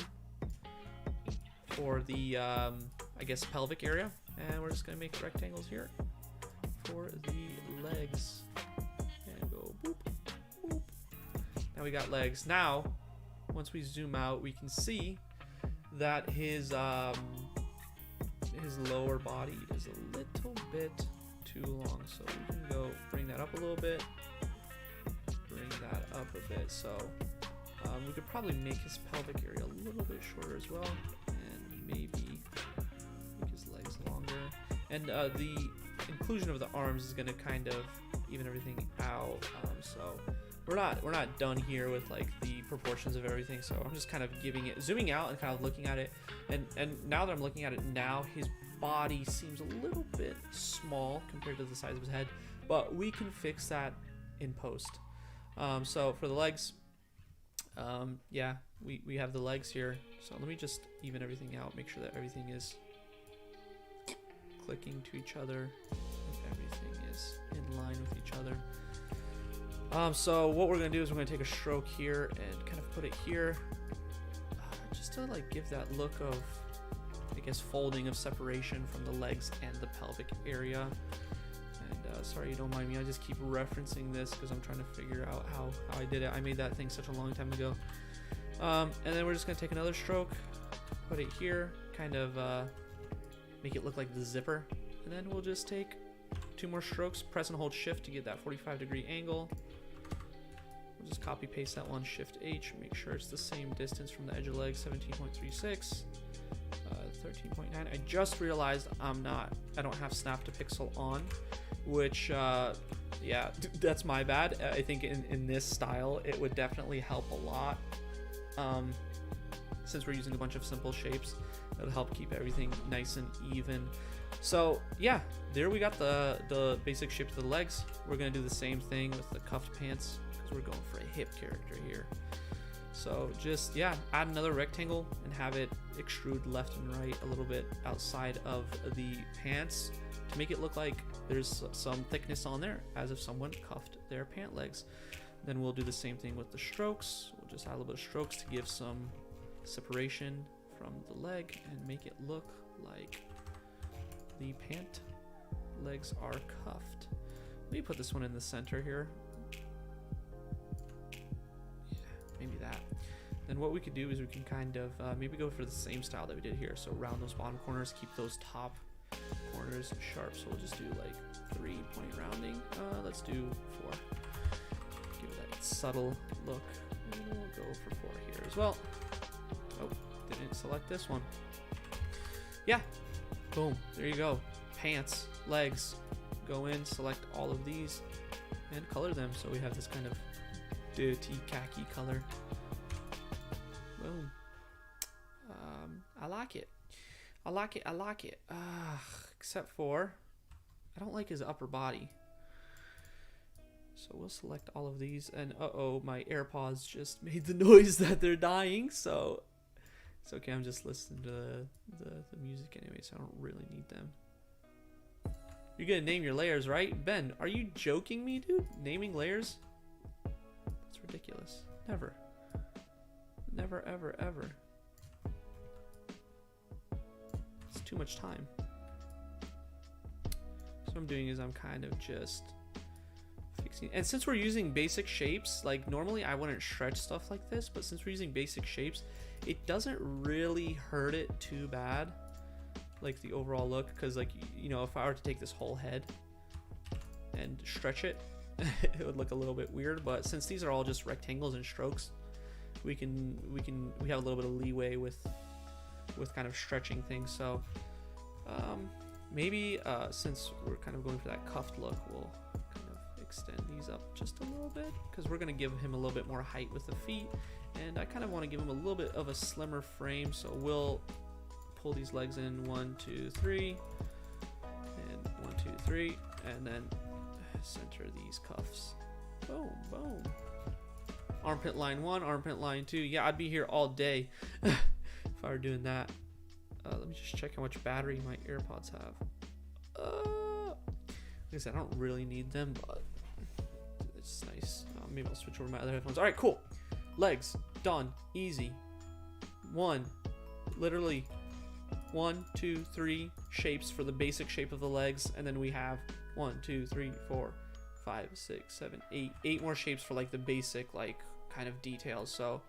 S1: for the, I guess, pelvic area. And we're just gonna make rectangles here for the legs. And go boop, boop. Now we got legs. Now, once we zoom out, we can see that his lower body is a little bit too long, so we can go bring that up a little bit, bring that up a bit. So we could probably make his pelvic area a little bit shorter as well, and maybe make his legs longer. And the inclusion of the arms is going to kind of even everything out. So we're not done here with like the proportions of everything. So I'm just kind of zooming out and kind of looking at it. And now that I'm looking at it now, his body seems a little bit small compared to the size of his head, but we can fix that in post. So for the legs, yeah, we have the legs here. So let me just even everything out, make sure that everything is clicking to each other and everything is in line with each other. So what we're gonna do is we're gonna take a stroke here and kind of put it here, just to like give that look of, I guess, folding of separation from the legs and the pelvic area. And sorry you don't mind me, I just keep referencing this because I'm trying to figure out how I did it. I made that thing such a long time ago. And then we're just gonna take another stroke, put it here, kind of make it look like the zipper, and then we'll just take 2 more strokes, press and hold shift to get that 45-degree angle. We'll just copy paste that one, shift H, make sure it's the same distance from the edge of the leg, 17.36, 13.9. I just realized I don't have snap to pixel on, which yeah, that's my bad. I think in this style it would definitely help a lot, since we're using a bunch of simple shapes. It'll help keep everything nice and even. So yeah, there we got the basic shape of the legs. We're gonna do the same thing with the cuffed pants because we're going for a hip character here. So just, yeah, add another rectangle and have it extrude left and right a little bit outside of the pants to make it look like there's some thickness on there, as if someone cuffed their pant legs. Then we'll do the same thing with the strokes. We'll just add a little bit of strokes to give some separation from the leg and make it look like the pant legs are cuffed. Let me put this one in the center here. Yeah, maybe that. Then what we could do is we can kind of maybe go for the same style that we did here. So round those bottom corners, keep those top corners sharp. So we'll just do like 3-point rounding. Let's do 4. Give it that subtle look. And we'll go for 4 here as well. Oh, didn't select this one. Yeah, boom, there you go. Pants, legs, go in, select all of these and color them so we have this kind of dirty khaki color. Boom. I like it. I like it. I like it. Except for I don't like his upper body. So we'll select all of these, and uh-oh, my AirPods just made the noise that they're dying, so it's okay, I'm just listening to the music anyway, so I don't really need them. You're gonna name your layers, right? Ben, are you joking me, dude? Naming layers? That's ridiculous. Never. Never, ever, ever. It's too much time. So what I'm doing is I'm kind of just fixing, and since we're using basic shapes, like normally I wouldn't stretch stuff like this, but since we're using basic shapes, it doesn't really hurt it too bad, like the overall look, because like, you know, if I were to take this whole head and stretch it, it would look a little bit weird. But since these are all just rectangles and strokes, we have a little bit of leeway with kind of stretching things. So maybe since we're kind of going for that cuffed look, we'll kind of extend these up just a little bit, because we're going to give him a little bit more height with the feet, and I kind of want to give him a little bit of a slimmer frame. So we'll pull these legs in 1, 2, 3, and 1, 2, 3, and then center these cuffs. Boom, boom. Armpit line 1, armpit line 2. Yeah, I'd be here all day if I were doing that. Let me just check how much battery my AirPods have. Like I said, I don't really need them, but it's nice. Maybe I'll switch over my other headphones. All right, cool. Legs done, easy. Literally 1, 2, 3 shapes for the basic shape of the legs, and then we have 1, 2, 3, 4, 5, 6, 7, 8 more shapes for like the basic like kind of details. So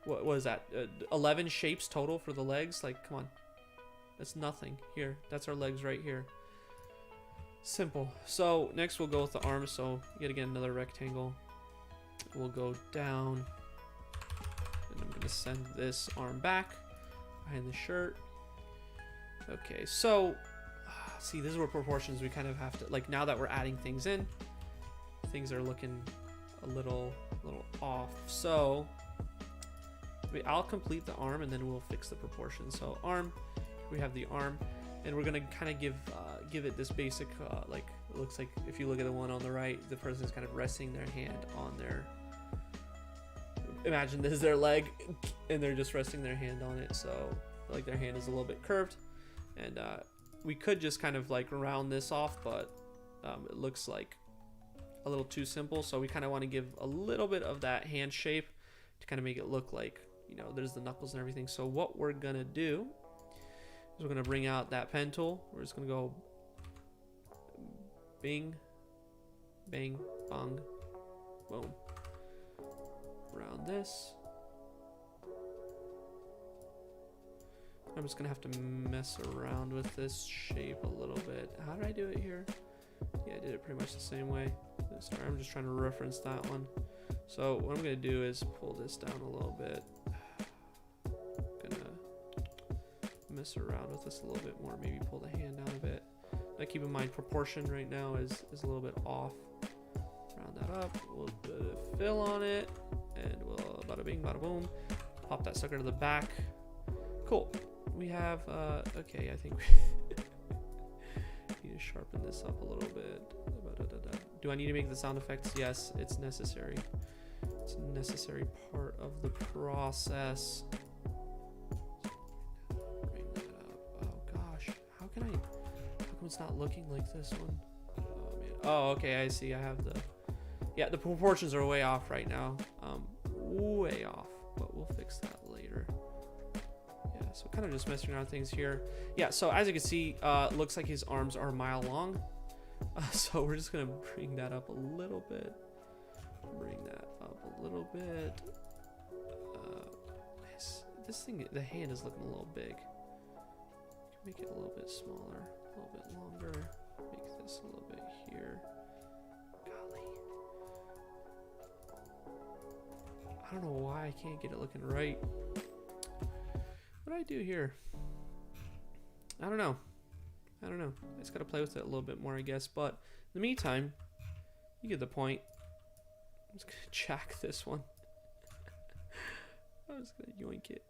S1: what was that, 11 shapes total for the legs? Like, come on, that's nothing here. That's our legs right here. Simple. So next we'll go with the arms. So yet again, another rectangle. We'll go down. And I'm gonna send this arm back behind the shirt. Okay, so see, this is where proportions we kind of have to, like, now that we're adding things in, things are looking a little off. So I'll complete the arm and then we'll fix the proportions. So arm, we have the arm, and we're gonna kind of give it this basic like, it looks like if you look at the one on the right, the person is kind of resting their hand on their, imagine this is their leg and they're just resting their hand on it, so like their hand is a little bit curved. And we could just kind of like round this off, but it looks like a little too simple, so we kind of want to give a little bit of that hand shape to kind of make it look like, you know, there's the knuckles and everything. So what we're gonna do is we're gonna bring out that pen tool. We're just gonna go bing, bang, bong, boom, round this. I'm just gonna have to mess around with this shape a little bit. How did I do it here? Yeah, I did it pretty much the same way. Sorry, I'm just trying to reference that one. So what I'm gonna do is pull this down a little bit. Gonna mess around with this a little bit more, maybe pull the hand down a bit. Now keep in mind, proportion right now is a little bit off. Round that up, we'll put a fill on it, and we'll bada bing, bada boom. Pop that sucker to the back. Cool. We have, okay, I think we need to sharpen this up a little bit. Do I need to make the sound effects? Yes, it's necessary. It's a necessary part of the process. Bring that up. Oh gosh, how come it's not looking like this one? Oh man. Oh, okay, I see. I have yeah, the proportions are way off right now. Way off, but we'll fix that later. So kind of just messing around things here. Yeah, so as you can see, looks like his arms are a mile long. So we're just gonna bring that up a little bit. Bring that up a little bit. This thing, the hand is looking a little big. Make it a little bit smaller, a little bit longer. Make this a little bit here. Golly. I don't know why I can't get it looking right. What do I do here? I don't know. I just gotta play with it a little bit more, I guess. But in the meantime, you get the point. I'm just gonna jack this one. I'm just gonna yoink it.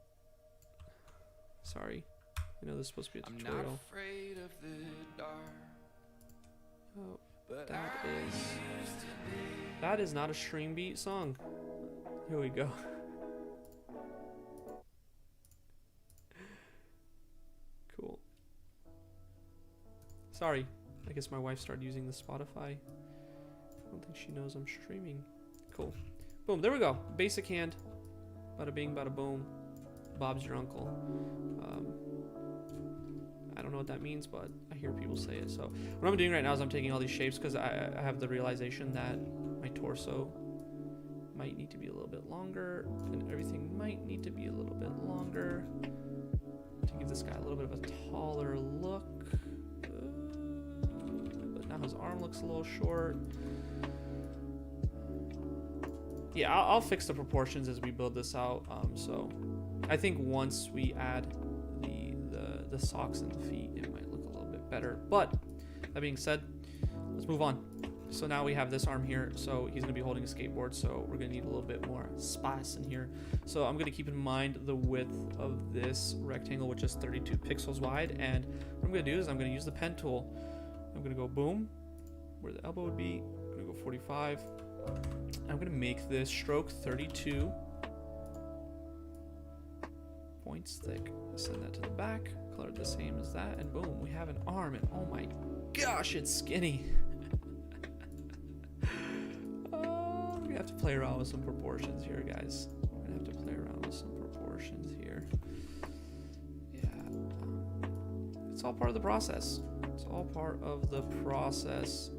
S1: Sorry. I know this is supposed to be a tutorial. I'm not afraid of the dark. Oh, that is not a string beat song. Here we go. Cool. Sorry, I guess my wife started using the Spotify. I don't think she knows I'm streaming. Cool. Boom, there we go. Basic hand. Bada bing, bada boom. Bob's your uncle. I don't know what that means, but I hear people say it. So what I'm doing right now is I'm taking all these shapes because I have the realization that my torso might need to be a little bit longer, and everything might need to be a little bit longer to give this guy a little bit of a taller look. But now his arm looks a little short. Yeah, I'll fix the proportions as we build this out. So I think once we add the socks and the feet, it might look a little bit better. But that being said, let's move on. So now we have this arm here, so he's gonna be holding a skateboard, so we're gonna need a little bit more space in here. So I'm gonna keep in mind the width of this rectangle, which is 32 pixels wide, and what I'm gonna do is I'm gonna use the pen tool. I'm gonna go boom, where the elbow would be. I'm gonna go 45. I'm gonna make this stroke 32 points thick. Send that to the back, color the same as that, and boom, we have an arm, and oh my gosh, it's skinny. We're gonna have to play around with some proportions here, guys. We're gonna have to play around with some proportions here. Yeah, it's all part of the process. It's all part of the process.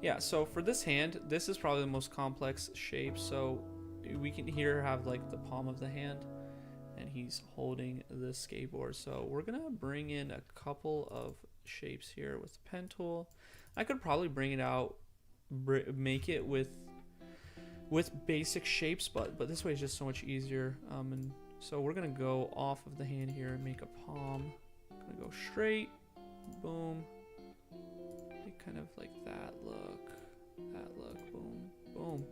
S1: Yeah, so for this hand, this is probably the most complex shape. So we can here have like the palm of the hand, and he's holding the skateboard. So we're gonna bring in a couple of shapes here with the pen tool. I could probably bring it out, make it with basic shapes, but this way is just so much easier. And so we're gonna go off of the hand here and make a palm. Gonna go straight, boom. Kind of like that look, boom, boom.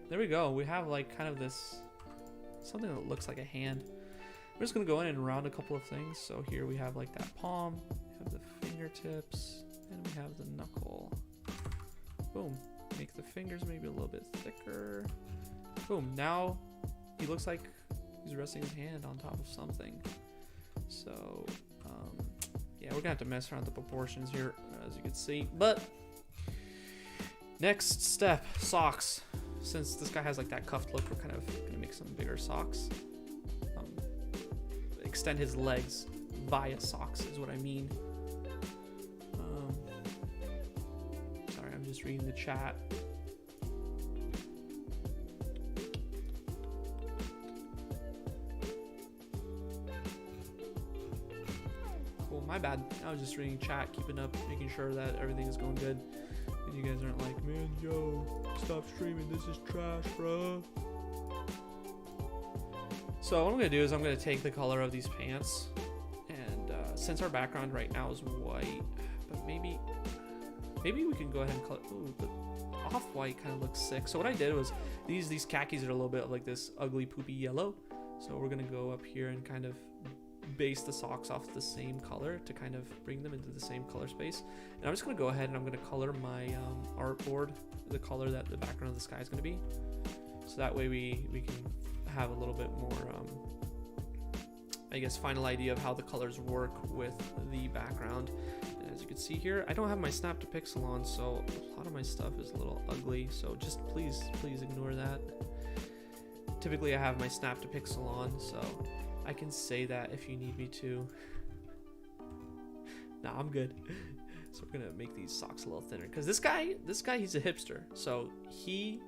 S1: There we go. We have like kind of this something that looks like a hand. We're just gonna go in and round a couple of things. So here we have like that palm, we have the fingertips, and we have the knuckle. Boom. Make the fingers maybe a little bit thicker. Boom. Now he looks like he's resting his hand on top of something. So yeah, we're gonna have to mess around with the proportions here, as you can see. But next step, socks. Since this guy has like that cuffed look, we're kind of gonna make some bigger socks. Extend his legs via socks is what I mean. Sorry, I'm just reading the chat. My bad. I was just reading chat, keeping up, making sure that everything is going good. And you guys aren't like, man, yo, stop streaming. This is trash, bro. So what I'm gonna do is I'm gonna take the color of these pants, and since our background right now is white, but maybe we can go ahead and color. Ooh, the off-white kind of looks sick. So what I did was these khakis are a little bit like this ugly poopy yellow. So we're gonna go up here and kind of base the socks off the same color to kind of bring them into the same color space. And I'm just going to go ahead and I'm going to color my artboard the color that the background of the sky is going to be, so that way we can have a little bit more I guess final idea of how the colors work with the background. And as you can see here, I don't have my snap to pixel on, so a lot of my stuff is a little ugly, so just please ignore that. Typically I have my snap to pixel on, so I can say that if you need me to. Nah, I'm good. So we're gonna make these socks a little thinner, because this guy, he's a hipster. So he's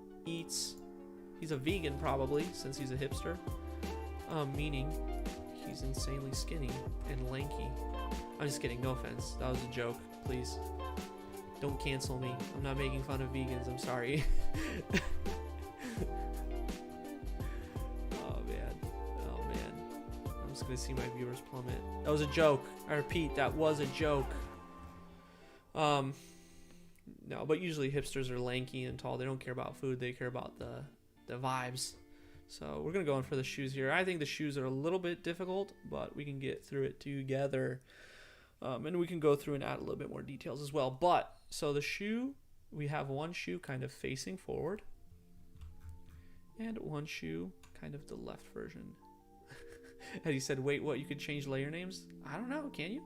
S1: a vegan probably, since he's a hipster. Meaning he's insanely skinny and lanky. I'm just kidding, no offense. That was a joke, please. Don't cancel me. I'm not making fun of vegans, I'm sorry. Gonna see my viewers plummet. That was a joke. I repeat, that was a joke. No, but usually hipsters are lanky and tall. They don't care about food. They care about the vibes. So we're gonna go in for the shoes here. I think the shoes are a little bit difficult, but we can get through it together. And we can go through and add a little bit more details as well. But so the shoe, we have one shoe kind of facing forward, and one shoe kind of the left version. And he said, wait, what? You could change layer names? I don't know, can you?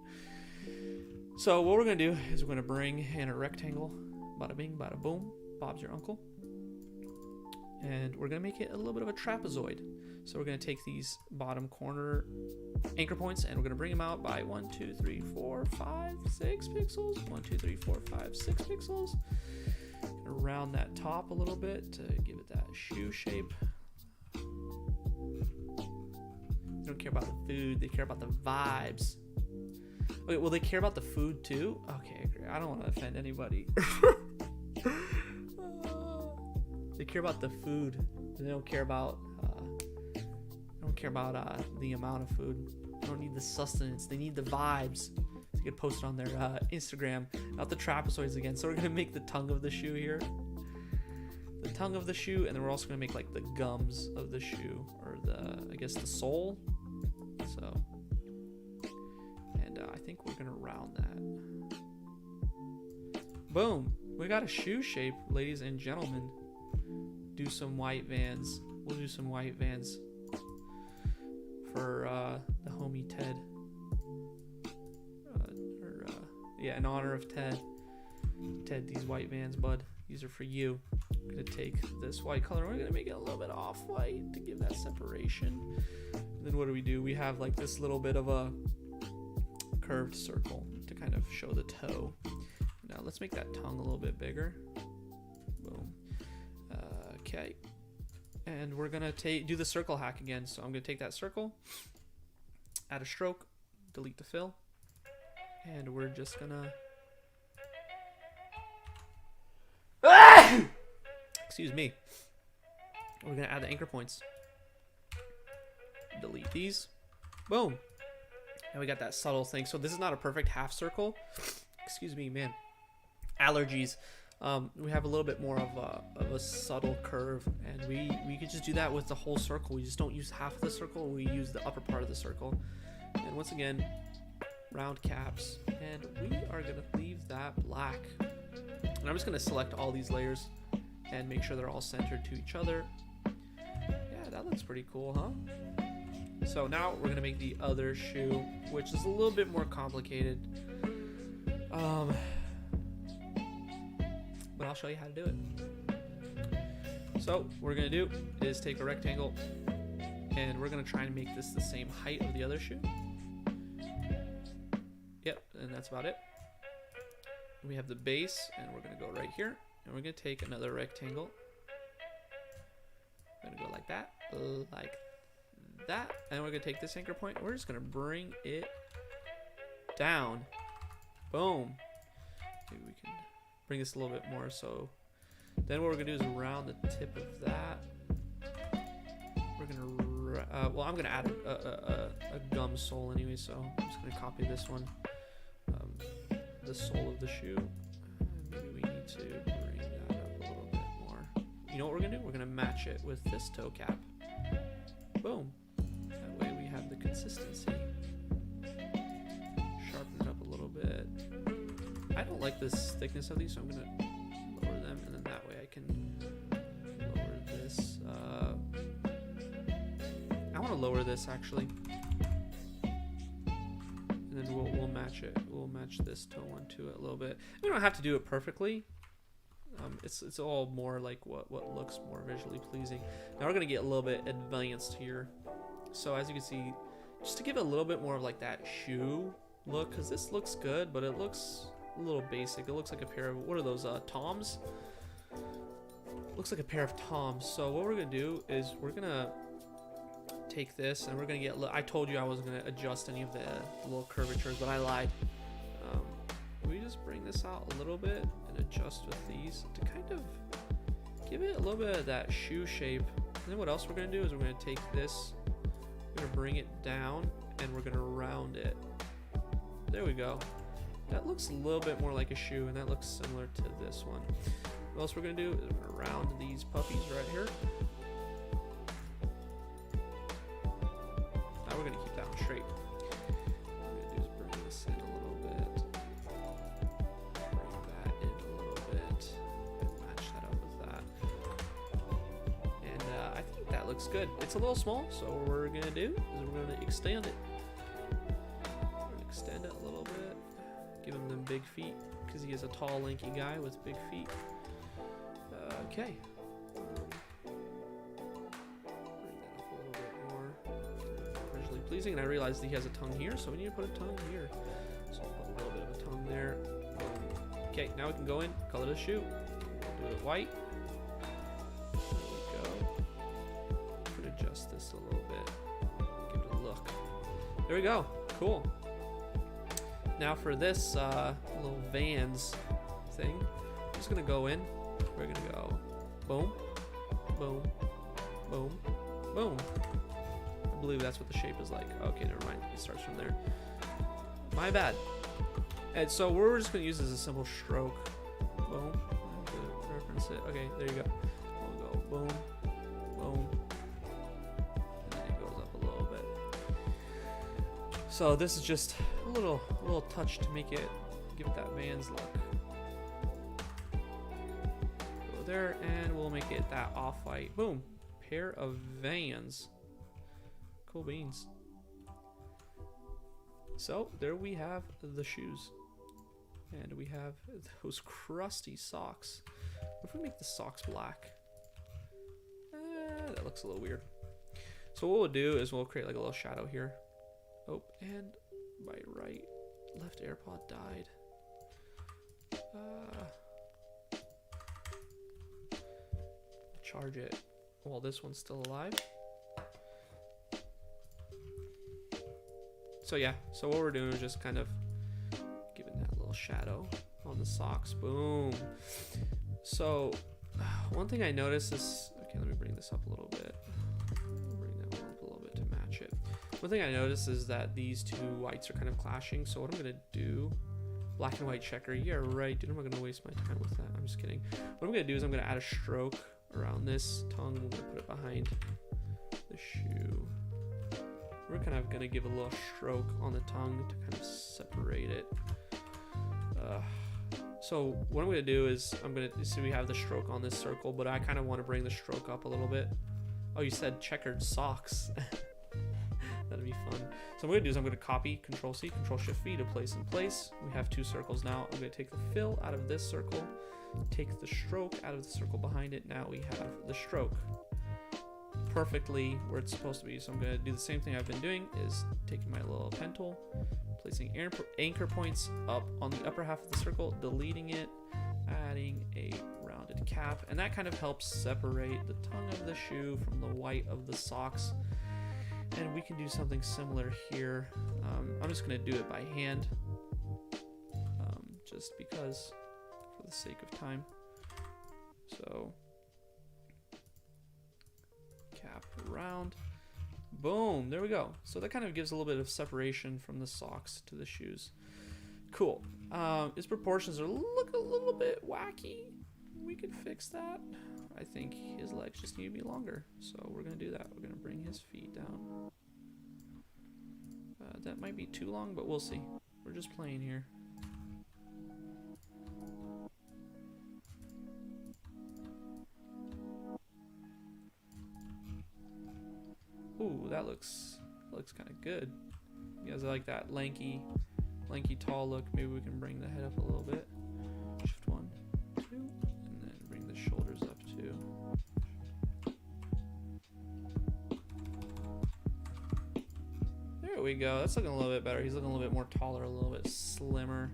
S1: So what we're going to do is we're going to bring in a rectangle. Bada bing, bada boom. Bob's your uncle. And we're going to make it a little bit of a trapezoid. So we're going to take these bottom corner anchor points, and we're going to bring them out by 1, 2, 3, 4, 5, 6 pixels. 1, 2, 3, 4, 5, 6 pixels. Gonna round that top a little bit to give it that shoe shape. They don't care about the food, they care about the vibes. Okay, well, they care about the food too? Okay, great. I don't want to offend anybody. They care about the food. They don't care about the amount of food. They don't need the sustenance. They need the vibes to get posted on their Instagram. Not the trapezoids again. So we're gonna make the tongue of the shoe here. The tongue of the shoe, and then we're also gonna make like the gums of the shoe, or I guess the sole. So, and I think we're gonna round that. Boom! We got a shoe shape, ladies and gentlemen. Do some white Vans. We'll do some white Vans for the homie Ted. Yeah, in honor of Ted. Ted, these white Vans, bud. These are for you. I'm gonna take this white color. We're gonna make it a little bit off-white to give that separation. And then what do? We have like this little bit of a curved circle to kind of show the toe. Now let's make that tongue a little bit bigger. Boom. Okay. And we're gonna do the circle hack again. So I'm gonna take that circle, add a stroke, delete the fill, and we're just gonna excuse me. We're gonna add the anchor points. Delete these. Boom. And we got that subtle thing. So this is not a perfect half circle. Excuse me, man. Allergies. We have a little bit more of a subtle curve, and we could just do that with the whole circle. We just don't use half of the circle. We use the upper part of the circle. And once again, round caps, and we are gonna leave that black. And I'm just gonna select all these layers and make sure they're all centered to each other. Yeah, that looks pretty cool, huh? So now we're gonna make the other shoe, which is a little bit more complicated. But I'll show you how to do it. So what we're gonna do is take a rectangle, and we're gonna try and make this the same height of the other shoe. Yep, and that's about it. We have the base, and we're gonna go right here, and we're gonna take another rectangle. We're gonna go like that, and we're gonna take this anchor point, and we're just gonna bring it down. Boom. Maybe we can bring this a little bit more. So then what we're gonna do is around the tip of that, we're gonna well, I'm gonna add a gum sole anyway, so I'm just gonna copy this one, the sole of the shoe. Maybe we need to bring that up a little bit more. You know what we're gonna do? We're gonna match it with this toe cap. Boom. That way we have the consistency. Sharpen it up a little bit. I don't like this thickness of these, so I'm gonna lower them, and then that way I can lower this. I want to lower this actually, and then we'll match it. We'll match this toe one to it a little bit. We don't have to do it perfectly. It's all more like what looks more visually pleasing. Now we're gonna get a little bit advanced here. So as you can see, just to give it a little bit more of like that shoe look, because this looks good, but it looks a little basic. It looks like a pair of, what are those, Toms? Looks like a pair of Toms. So what we're gonna do is we're gonna take this, and we're gonna get, I told you I wasn't gonna adjust any of the little curvatures, but I lied. We just bring this out a little bit and adjust with these to kind of give it a little bit of that shoe shape. And then what else we're gonna do is we're gonna take this, we're gonna bring it down, and we're gonna round it. There we go. That looks a little bit more like a shoe, and that looks similar to this one. What else we're gonna do is we're gonna round these puppies right here. Now we're gonna keep that one straight. What we're gonna do is bring this in a little bit, bring that in a little bit, and match that up with that. And I think that looks good. It's a little small, so what we're gonna do is we're gonna extend it. We're gonna extend it a little bit. Give him them big feet, because he is a tall, lanky guy with big feet. Okay. Bring that up a little bit more. Visually pleasing, and I realized he has a tongue here, so we need to put a tongue here. So I'll put a little bit of a tongue there. Okay, now we can go in, color the shoe. Do it white. There we go. I'm gonna adjust this a little bit. Give it a look. There we go. Cool. Now for this little Vans thing, I'm just gonna go in. We're gonna go boom, boom, boom, boom. I believe that's what the shape is like. Okay, never mind. It starts from there. My bad. And so we're just gonna use this as a simple stroke. Boom. I have to reference it. Okay, there you go. We'll go boom, boom, and then it goes up a little bit. So this is just a little touch to make it, give it that Vans look. Go there, and we'll make it that off-white. Boom, pair of Vans. Cool beans. So there we have the shoes, and we have those crusty socks. What if we make the socks black? That looks a little weird. So what we'll do is we'll create like a little shadow here. Oh, and my left AirPod died. charge it while this one's still alive. So yeah, so what we're doing is just kind of giving that little shadow on the socks. Boom. So one thing I noticed is, okay, let me bring this up a little bit. Bring that one up a little bit to match it. One thing I noticed is that these two whites are kind of clashing. So what I'm gonna do, black and white checker. Yeah, right, dude, I'm not gonna waste my time with that. I'm just kidding. What I'm gonna do is I'm gonna add a stroke around this tongue. I'm gonna put it behind the shoe. We're kind of gonna give a little stroke on the tongue to kind of separate it. So what I'm gonna do is I'm gonna see we have the stroke on this circle, but I kind of want to bring the stroke up a little bit. Oh, you said checkered socks. That'd be fun. So what I'm gonna do is I'm gonna copy Control-C, Control-Shift-V to place in place. We have two circles now. I'm gonna take the fill out of this circle, take the stroke out of the circle behind it. Now we have the stroke perfectly where it's supposed to be. So I'm gonna do the same thing I've been doing, is taking my little pen tool, placing anchor points up on the upper half of the circle, deleting it, adding a rounded cap, and that kind of helps separate the tongue of the shoe from the white of the socks. And we can do something similar here. I'm just gonna do it by hand, just because, for the sake of time. So cap around, boom, there we go. So that kind of gives a little bit of separation from the socks to the shoes. Cool. His proportions look a little bit wacky. We could fix that. I think his legs just need to be longer, so we're gonna do that. We're gonna bring his feet down. That might be too long, but we'll see. We're just playing here. Ooh, that looks kind of good. You guys like that lanky, tall look? Maybe we can bring the head up a little bit. Shift 1, 2, and then bring the shoulders up too. There we go. That's looking a little bit better. He's looking a little bit more taller, a little bit slimmer.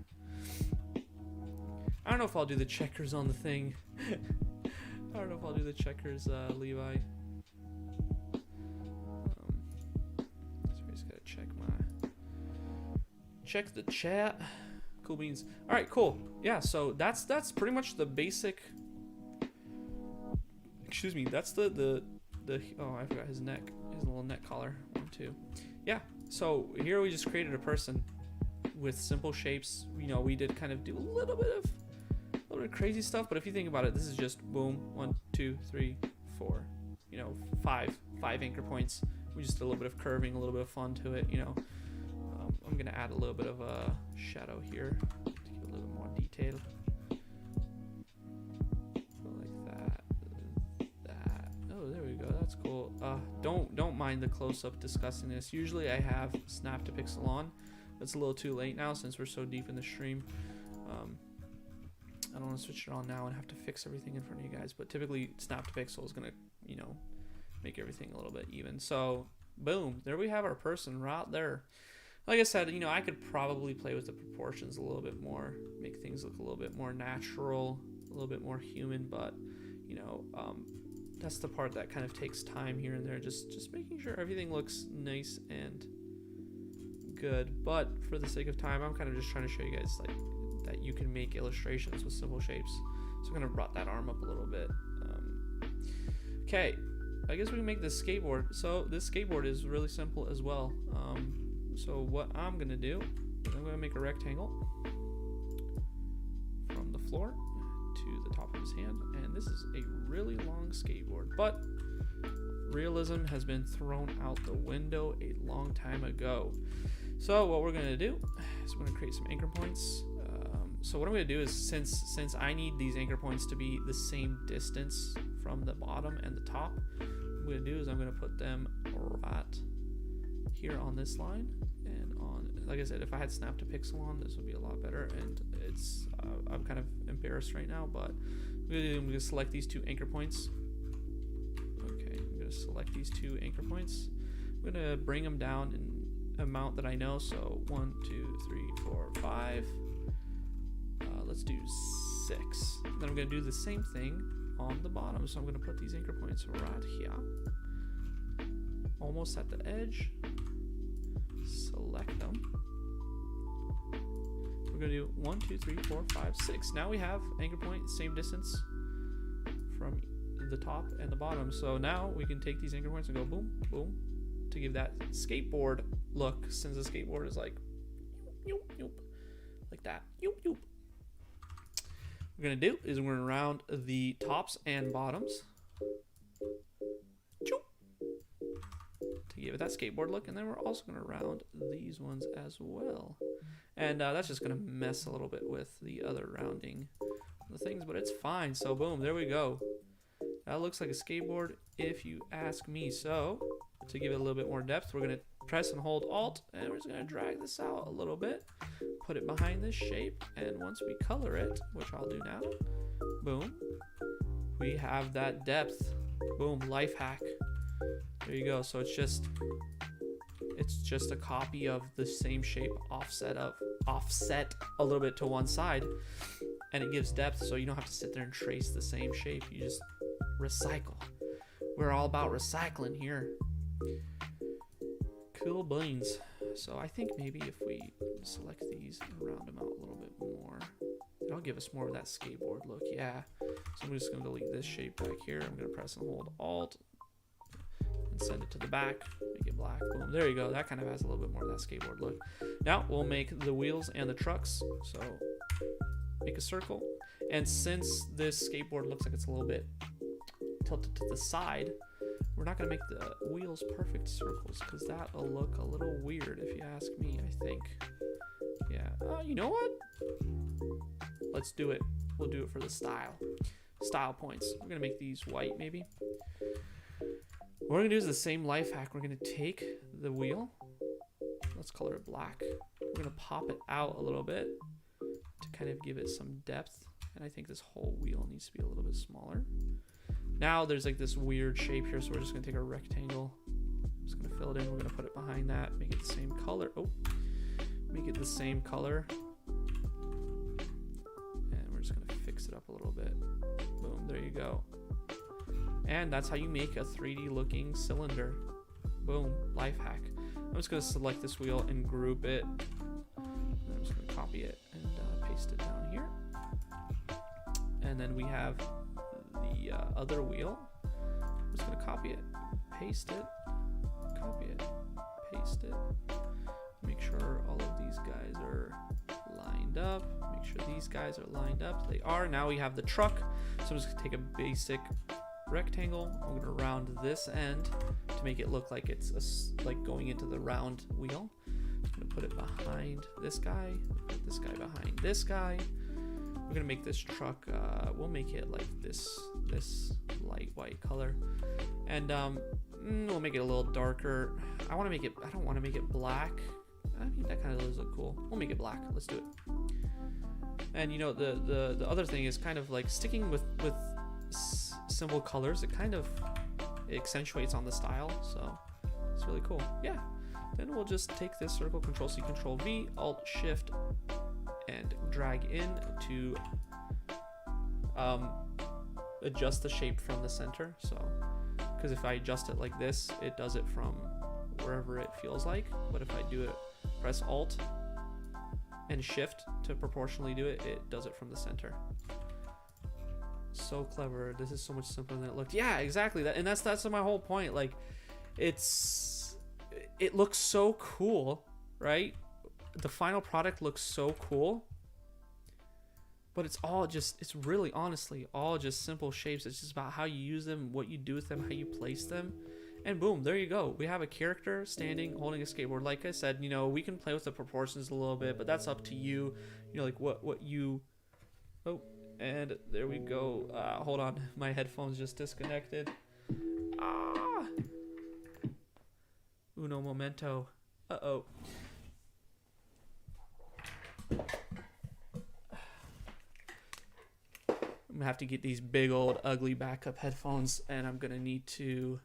S1: I don't know if I'll do the checkers on the thing. I don't know if I'll do the checkers, Levi. Check the chat. Cool beans. All right, cool. Yeah, so that's pretty much the basic. Excuse me. That's the oh, I forgot his neck. His little neck collar. 1, 2. Yeah. So here we just created a person with simple shapes. You know, we did kind of do a little bit of crazy stuff, but if you think about it, this is just boom. 1, 2, 3, 4. You know, five anchor points. We just did a little bit of curving, a little bit of fun to it. You know. I'm gonna add a little bit of a shadow here to give a little more detail. Like that. Oh, there we go. That's cool. Don't mind the close-up disgustingness. Usually I have Snap to Pixel on. It's a little too late now since we're so deep in the stream. I don't want to switch it on now and have to fix everything in front of you guys. But typically Snap to Pixel is gonna, you know, make everything a little bit even. So boom, there we have our person right there. Like I said, you know, I could probably play with the proportions a little bit more, make things look a little bit more natural, a little bit more human, but, you know, that's the part that kind of takes time here and there, just making sure everything looks nice and good. But for the sake of time, I'm kind of just trying to show you guys, like, that you can make illustrations with simple shapes. So I kind of brought that arm up a little bit. Okay, I guess we can make this skateboard. So this skateboard is really simple as well. So what I'm gonna do is I'm gonna make a rectangle from the floor to the top of his hand, and this is a really long skateboard, but realism has been thrown out the window a long time ago. So what we're gonna do is we're gonna create some anchor points. So what I'm gonna do is, since I need these anchor points to be the same distance from the bottom and the top, what I'm gonna do is I'm gonna put them right here on this line, and on, like I said, if I had Snap to Pixel on, this would be a lot better. And it's I'm kind of embarrassed right now, but I'm gonna select these two anchor points. Okay, I'm gonna select these two anchor points. I'm gonna bring them down in amount that I know. So 1, 2, 3, 4, 5. Let's do 6. Then I'm gonna do the same thing on the bottom. So I'm going to put these anchor points right here, almost at the edge. Select them. We're going to do 1, 2, 3, 4, 5, 6. Now we have anchor point, same distance from the top and the bottom. So now we can take these anchor points and go boom, boom, to give that skateboard look, since the skateboard is like yoop, yoop, like that. Yoop, yoop. What we're going to do is we're going to round the tops and bottoms to give it that skateboard look, and then we're also going to round these ones as well. And that's just going to mess a little bit with the other rounding the things, but it's fine. So boom, there we go. That looks like a skateboard if you ask me. So to give it a little bit more depth, we're going to press and hold Alt, and we're just going to drag this out a little bit, put it behind this shape, and once we color it, which I'll do now, boom, we have that depth. Boom, life hack. There you go. So it's just a copy of the same shape, offset a little bit to one side, and it gives depth, so you don't have to sit there and trace the same shape. You just recycle. We're all about recycling here. Cool beans. So I think maybe if we select these and round them out a little bit more, that'll give us more of that skateboard look. Yeah. So I'm just going to delete this shape back here. I'm going to press and hold Alt and send it to the back, make it black. Boom. There you go. That kind of has a little bit more of that skateboard look. Now we'll make the wheels and the trucks. So make a circle. And since this skateboard looks like it's a little bit tilted to the side, we're not going to make the wheels perfect circles, because that'll look a little weird if you ask me, I think. Yeah. You know what? Let's do it. We'll do it for the style. Style points. We're going to make these white, maybe. What we're going to do is the same life hack. We're going to take the wheel. Let's color it black. We're going to pop it out a little bit to kind of give it some depth. And I think this whole wheel needs to be a little bit smaller. Now there's like this weird shape here, so we're just going to take a rectangle. Just going to fill it in. We're going to put it behind that. Make it the same color. Oh, make it the same color. And we're just going to fix it up a little bit. Boom, there you go. And that's how you make a 3D looking cylinder. Boom, life hack. I'm just going to select this wheel and group it. And I'm just going to copy it and paste it down here. And then we have the other wheel. I'm just going to copy it, paste it, copy it, paste it. Make sure all of these guys are lined up. Make sure these guys are lined up. They are. Now we have the truck. So I'm just going to take a basic rectangle. I'm going to round this end to make it look like it's like going into the round wheel. I'm going to put it behind this guy, put this guy behind this guy. We're going to make this truck, we'll make it like this light white color. And we'll make it a little darker. I don't want to make it black. I mean, that kind of does look cool. We'll make it black. Let's do it. And you know, the other thing is kind of like sticking with simple colors. It kind of accentuates on the style, so it's really cool. Yeah. Then we'll just take this circle, Control C, Control V, Alt Shift, and drag in to adjust the shape from the center. So, because if I adjust it like this, it does it from wherever it feels like. But if I do it, press Alt and Shift to proportionally do it, it does it from the center. So clever. This is so much simpler than it looked. Yeah, exactly. That, and that's my whole point. Like, it looks so cool, right? The final product looks so cool, but it's really honestly all just simple shapes. It's just about how you use them, what you do with them, how you place them, and boom, there you go. We have a character standing holding a skateboard. Like I said, you know, we can play with the proportions a little bit, but that's up to you. You know, like what you. Oh, and there we go. Hold on, my headphones just disconnected. Uno momento. Uh-oh. I'm gonna have to get these big old ugly backup headphones, and I'm gonna need to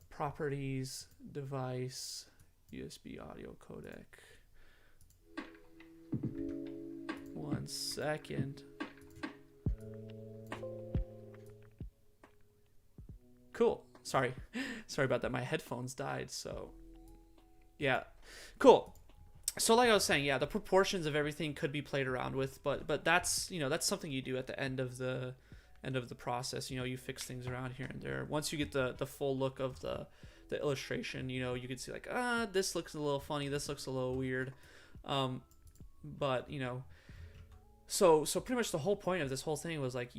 S1: properties, device, USB audio codec. 1 second. Cool. Sorry. Sorry about that. My headphones died. So yeah, cool. So like I was saying, yeah, the proportions of everything could be played around with, but that's, you know, that's something you do at the end of the process. You know, you fix things around here and there. Once you get the full look of the illustration, you know, you can see like, this looks a little funny, this looks a little weird. But you know, so pretty much the whole point of this whole thing was like,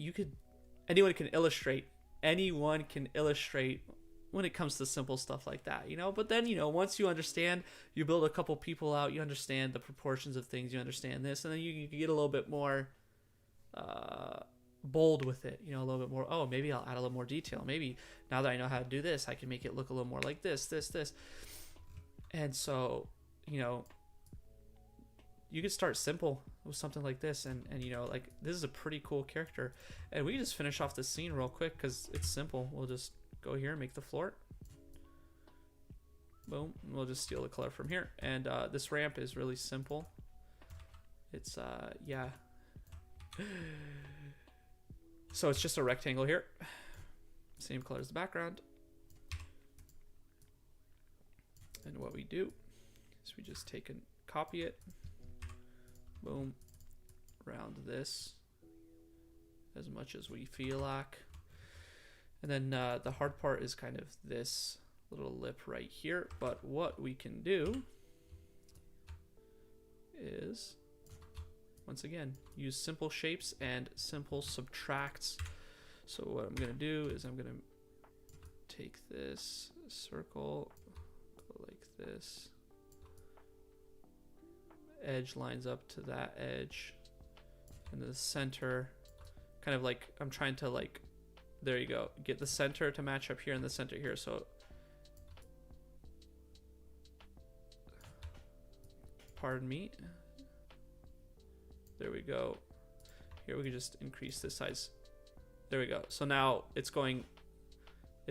S1: anyone can illustrate. Anyone can illustrate when it comes to simple stuff like that, you know. But then, you know, once you understand, you build a couple people out, you understand the proportions of things, you understand this, and then you get a little bit more bold with it, you know, a little bit more. Oh, maybe I'll add a little more detail. Maybe now that I know how to do this, I can make it look a little more like this. And so, you know, you could start simple with something like this, and you know, like, this is a pretty cool character. And we can just finish off this scene real quick because it's simple. We'll just go here and make the floor. Boom. We'll just steal the color from here. And this ramp is really simple. It's yeah. So it's just a rectangle here. Same color as the background. And what we do is we just take and copy it. Boom. Round this as much as we feel like. And then the hard part is kind of this little lip right here. But what we can do is, once again, use simple shapes and simple subtracts. So what I'm going to do is I'm going to take this circle, go like this. Edge lines up to that edge. And the center, kind of like, I'm trying to like, there you go, get the center to match up here and the center here. So pardon me. There we go. Here we can just increase this size. There we go. So now it's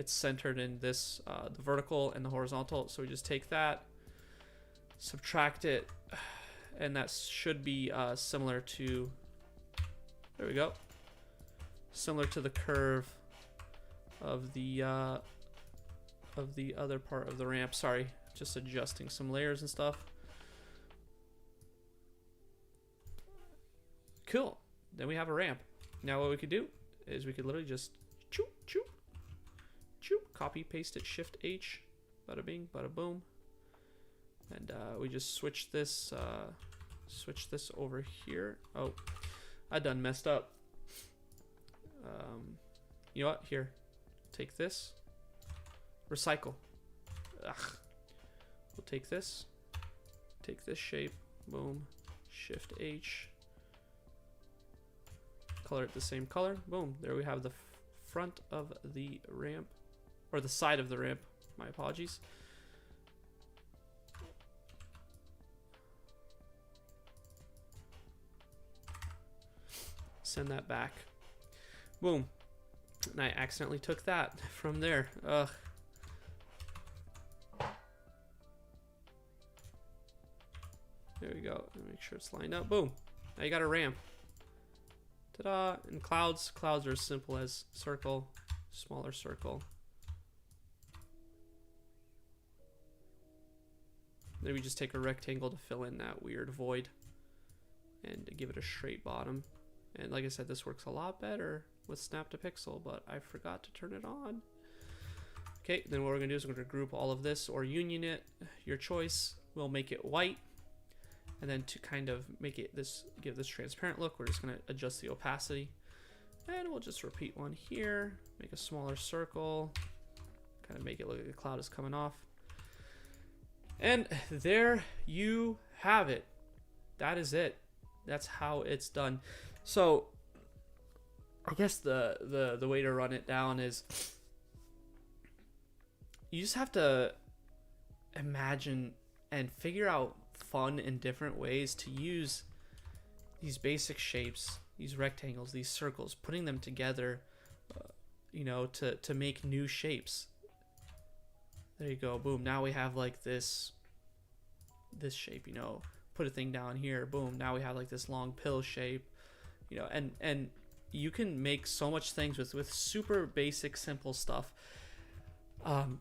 S1: centered in this, the vertical and the horizontal. So we just take that, subtract it, and that should be similar to, there we go, similar to the curve of the other part of the ramp. Sorry, just adjusting some layers and stuff. Cool. Then we have a ramp. Now what we could do is we could literally just choo, choo, choo, copy, paste it, Shift H, bada bing, bada boom. And we just switch this over here. Oh, I done messed up. You know what? Here, take this. Recycle. Ugh. We'll take this shape. Boom. Shift H. Color it the same color. Boom. There we have the front of the ramp, or the side of the ramp. My apologies. Send that back. Boom. And I accidentally took that from there. Ugh. There we go. Make sure it's lined up. Boom. Now you got a ramp. Ta-da. And clouds. Clouds are as simple as circle, smaller circle. Then we just take a rectangle to fill in that weird void and to give it a straight bottom. And like I said, this works a lot better with Snap to Pixel, but I forgot to turn it on. Okay, then what we're gonna do is we're gonna group all of this or union it, your choice. We'll make it white. And then to kind of make it give this transparent look, we're just gonna adjust the opacity. And we'll just repeat one here, make a smaller circle, kind of make it look like the cloud is coming off. And there you have it. That is it. That's how it's done. So I guess the way to run it down is you just have to imagine and figure out fun and different ways to use these basic shapes, these rectangles, these circles, putting them together, you know, to make new shapes. There you go. Boom. Now we have like this shape, you know, put a thing down here. Boom. Now we have like this long pill shape, you know, and you can make so much things with super basic, simple stuff.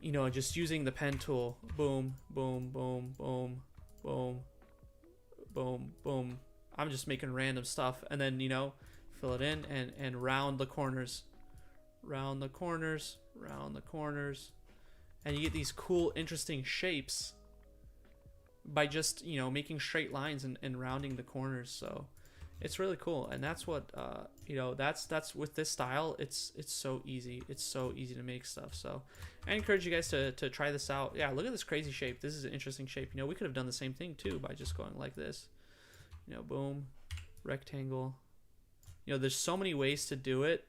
S1: You know, just using the pen tool, boom, boom, boom, boom, boom, boom, boom. I'm just making random stuff, and then, you know, fill it in and round the corners, round the corners, round the corners, and you get these cool, interesting shapes by just, you know, making straight lines and rounding the corners. So it's really cool, and that's what you know, that's with this style, it's so easy. It's so easy to make stuff. So I encourage you guys to try this out. Yeah, look at this crazy shape. This is an interesting shape. You know, we could have done the same thing too by just going like this. You know, boom, rectangle. You know, there's so many ways to do it.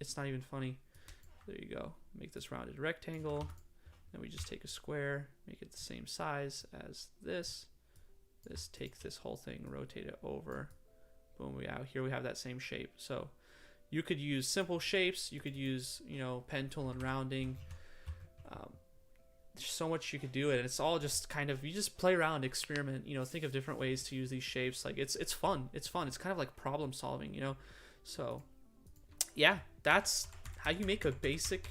S1: It's not even funny. There you go. Make this rounded rectangle. Then we just take a square, make it the same size as this. This, take this whole thing, rotate it over. Boom, here we have that same shape. So you could use simple shapes. You could use, you know, pen tool and rounding. There's so much you could do it. And it's all just kind of, you just play around, experiment, you know, think of different ways to use these shapes. Like it's fun. It's fun. It's kind of like problem solving, you know? So yeah, that's how you make a basic,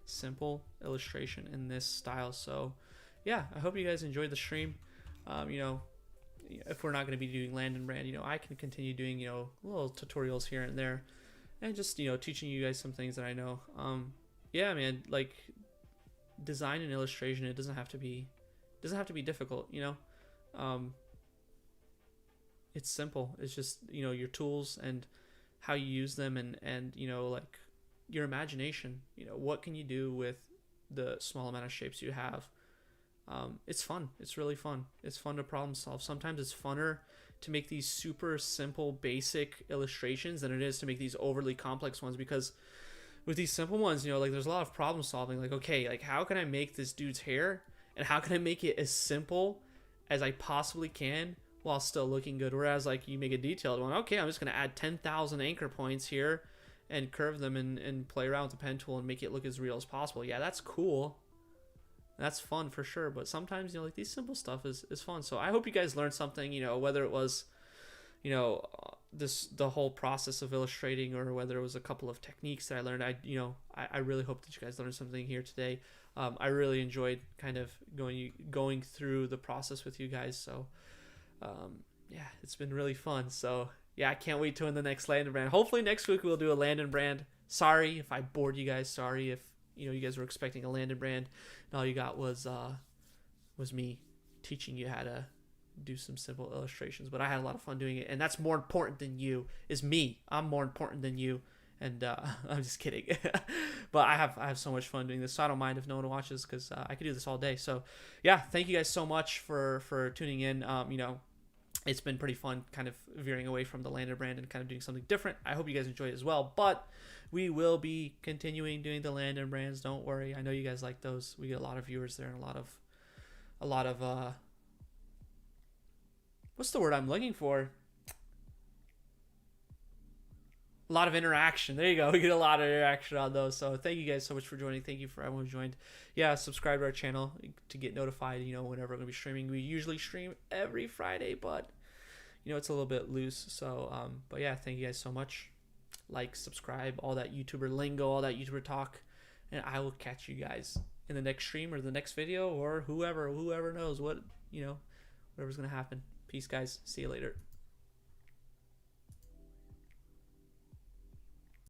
S1: simple illustration in this style. So yeah, I hope you guys enjoyed the stream. You know, if we're not going to be doing land and brand, you know, I can continue doing, you know, little tutorials here and there, and just, you know, teaching you guys some things that I know. Yeah, man, like design and illustration, it doesn't have to be difficult, you know. It's simple. It's just, you know, your tools and how you use them, and you know, like your imagination. You know, what can you do with the small amount of shapes you have? It's fun. It's really fun. It's fun to problem solve. Sometimes it's funner to make these super simple, basic illustrations than it is to make these overly complex ones, because with these simple ones, you know, like there's a lot of problem solving. Like, okay, like how can I make this dude's hair, and how can I make it as simple as I possibly can while still looking good? Whereas like you make a detailed one, okay, I'm just going to add 10,000 anchor points here and curve them and play around with the pen tool and make it look as real as possible. Yeah, that's cool. That's fun for sure. But sometimes, you know, like these simple stuff is fun. So I hope you guys learned something, you know, whether it was, you know, the whole process of illustrating, or whether it was a couple of techniques that I learned. I really hope that you guys learned something here today. I really enjoyed kind of going through the process with you guys. So yeah, it's been really fun. So yeah, I can't wait to win the next land and brand. Hopefully next week we'll do a land and brand. Sorry if I bored you guys. Sorry if, you know, you guys were expecting a land and brand and all you got was me teaching you how to do some simple illustrations. But I had a lot of fun doing it, and that's more important than you. Is me. I'm more important than you. And I'm just kidding. But I have so much fun doing this, so I don't mind if no one watches, because I could do this all day. So yeah, thank you guys so much for tuning in. You know, it's been pretty fun kind of veering away from the land and brand and kind of doing something different. I hope you guys enjoy it as well. But we will be continuing doing the land and brands. Don't worry. I know you guys like those. We get a lot of viewers there, and a lot of what's the word I'm looking for? A lot of interaction. There you go. We get a lot of interaction on those. So thank you guys so much for joining. Thank you for everyone who joined. Yeah, subscribe to our channel to get notified, you know, whenever we're going to be streaming. We usually stream every Friday, but, you know, it's a little bit loose. So, but yeah, thank you guys so much. Like, subscribe, all that YouTuber lingo, all that YouTuber talk. And I will catch you guys in the next stream or the next video, or whoever knows what, you know, whatever's going to happen. Peace, guys. See you later.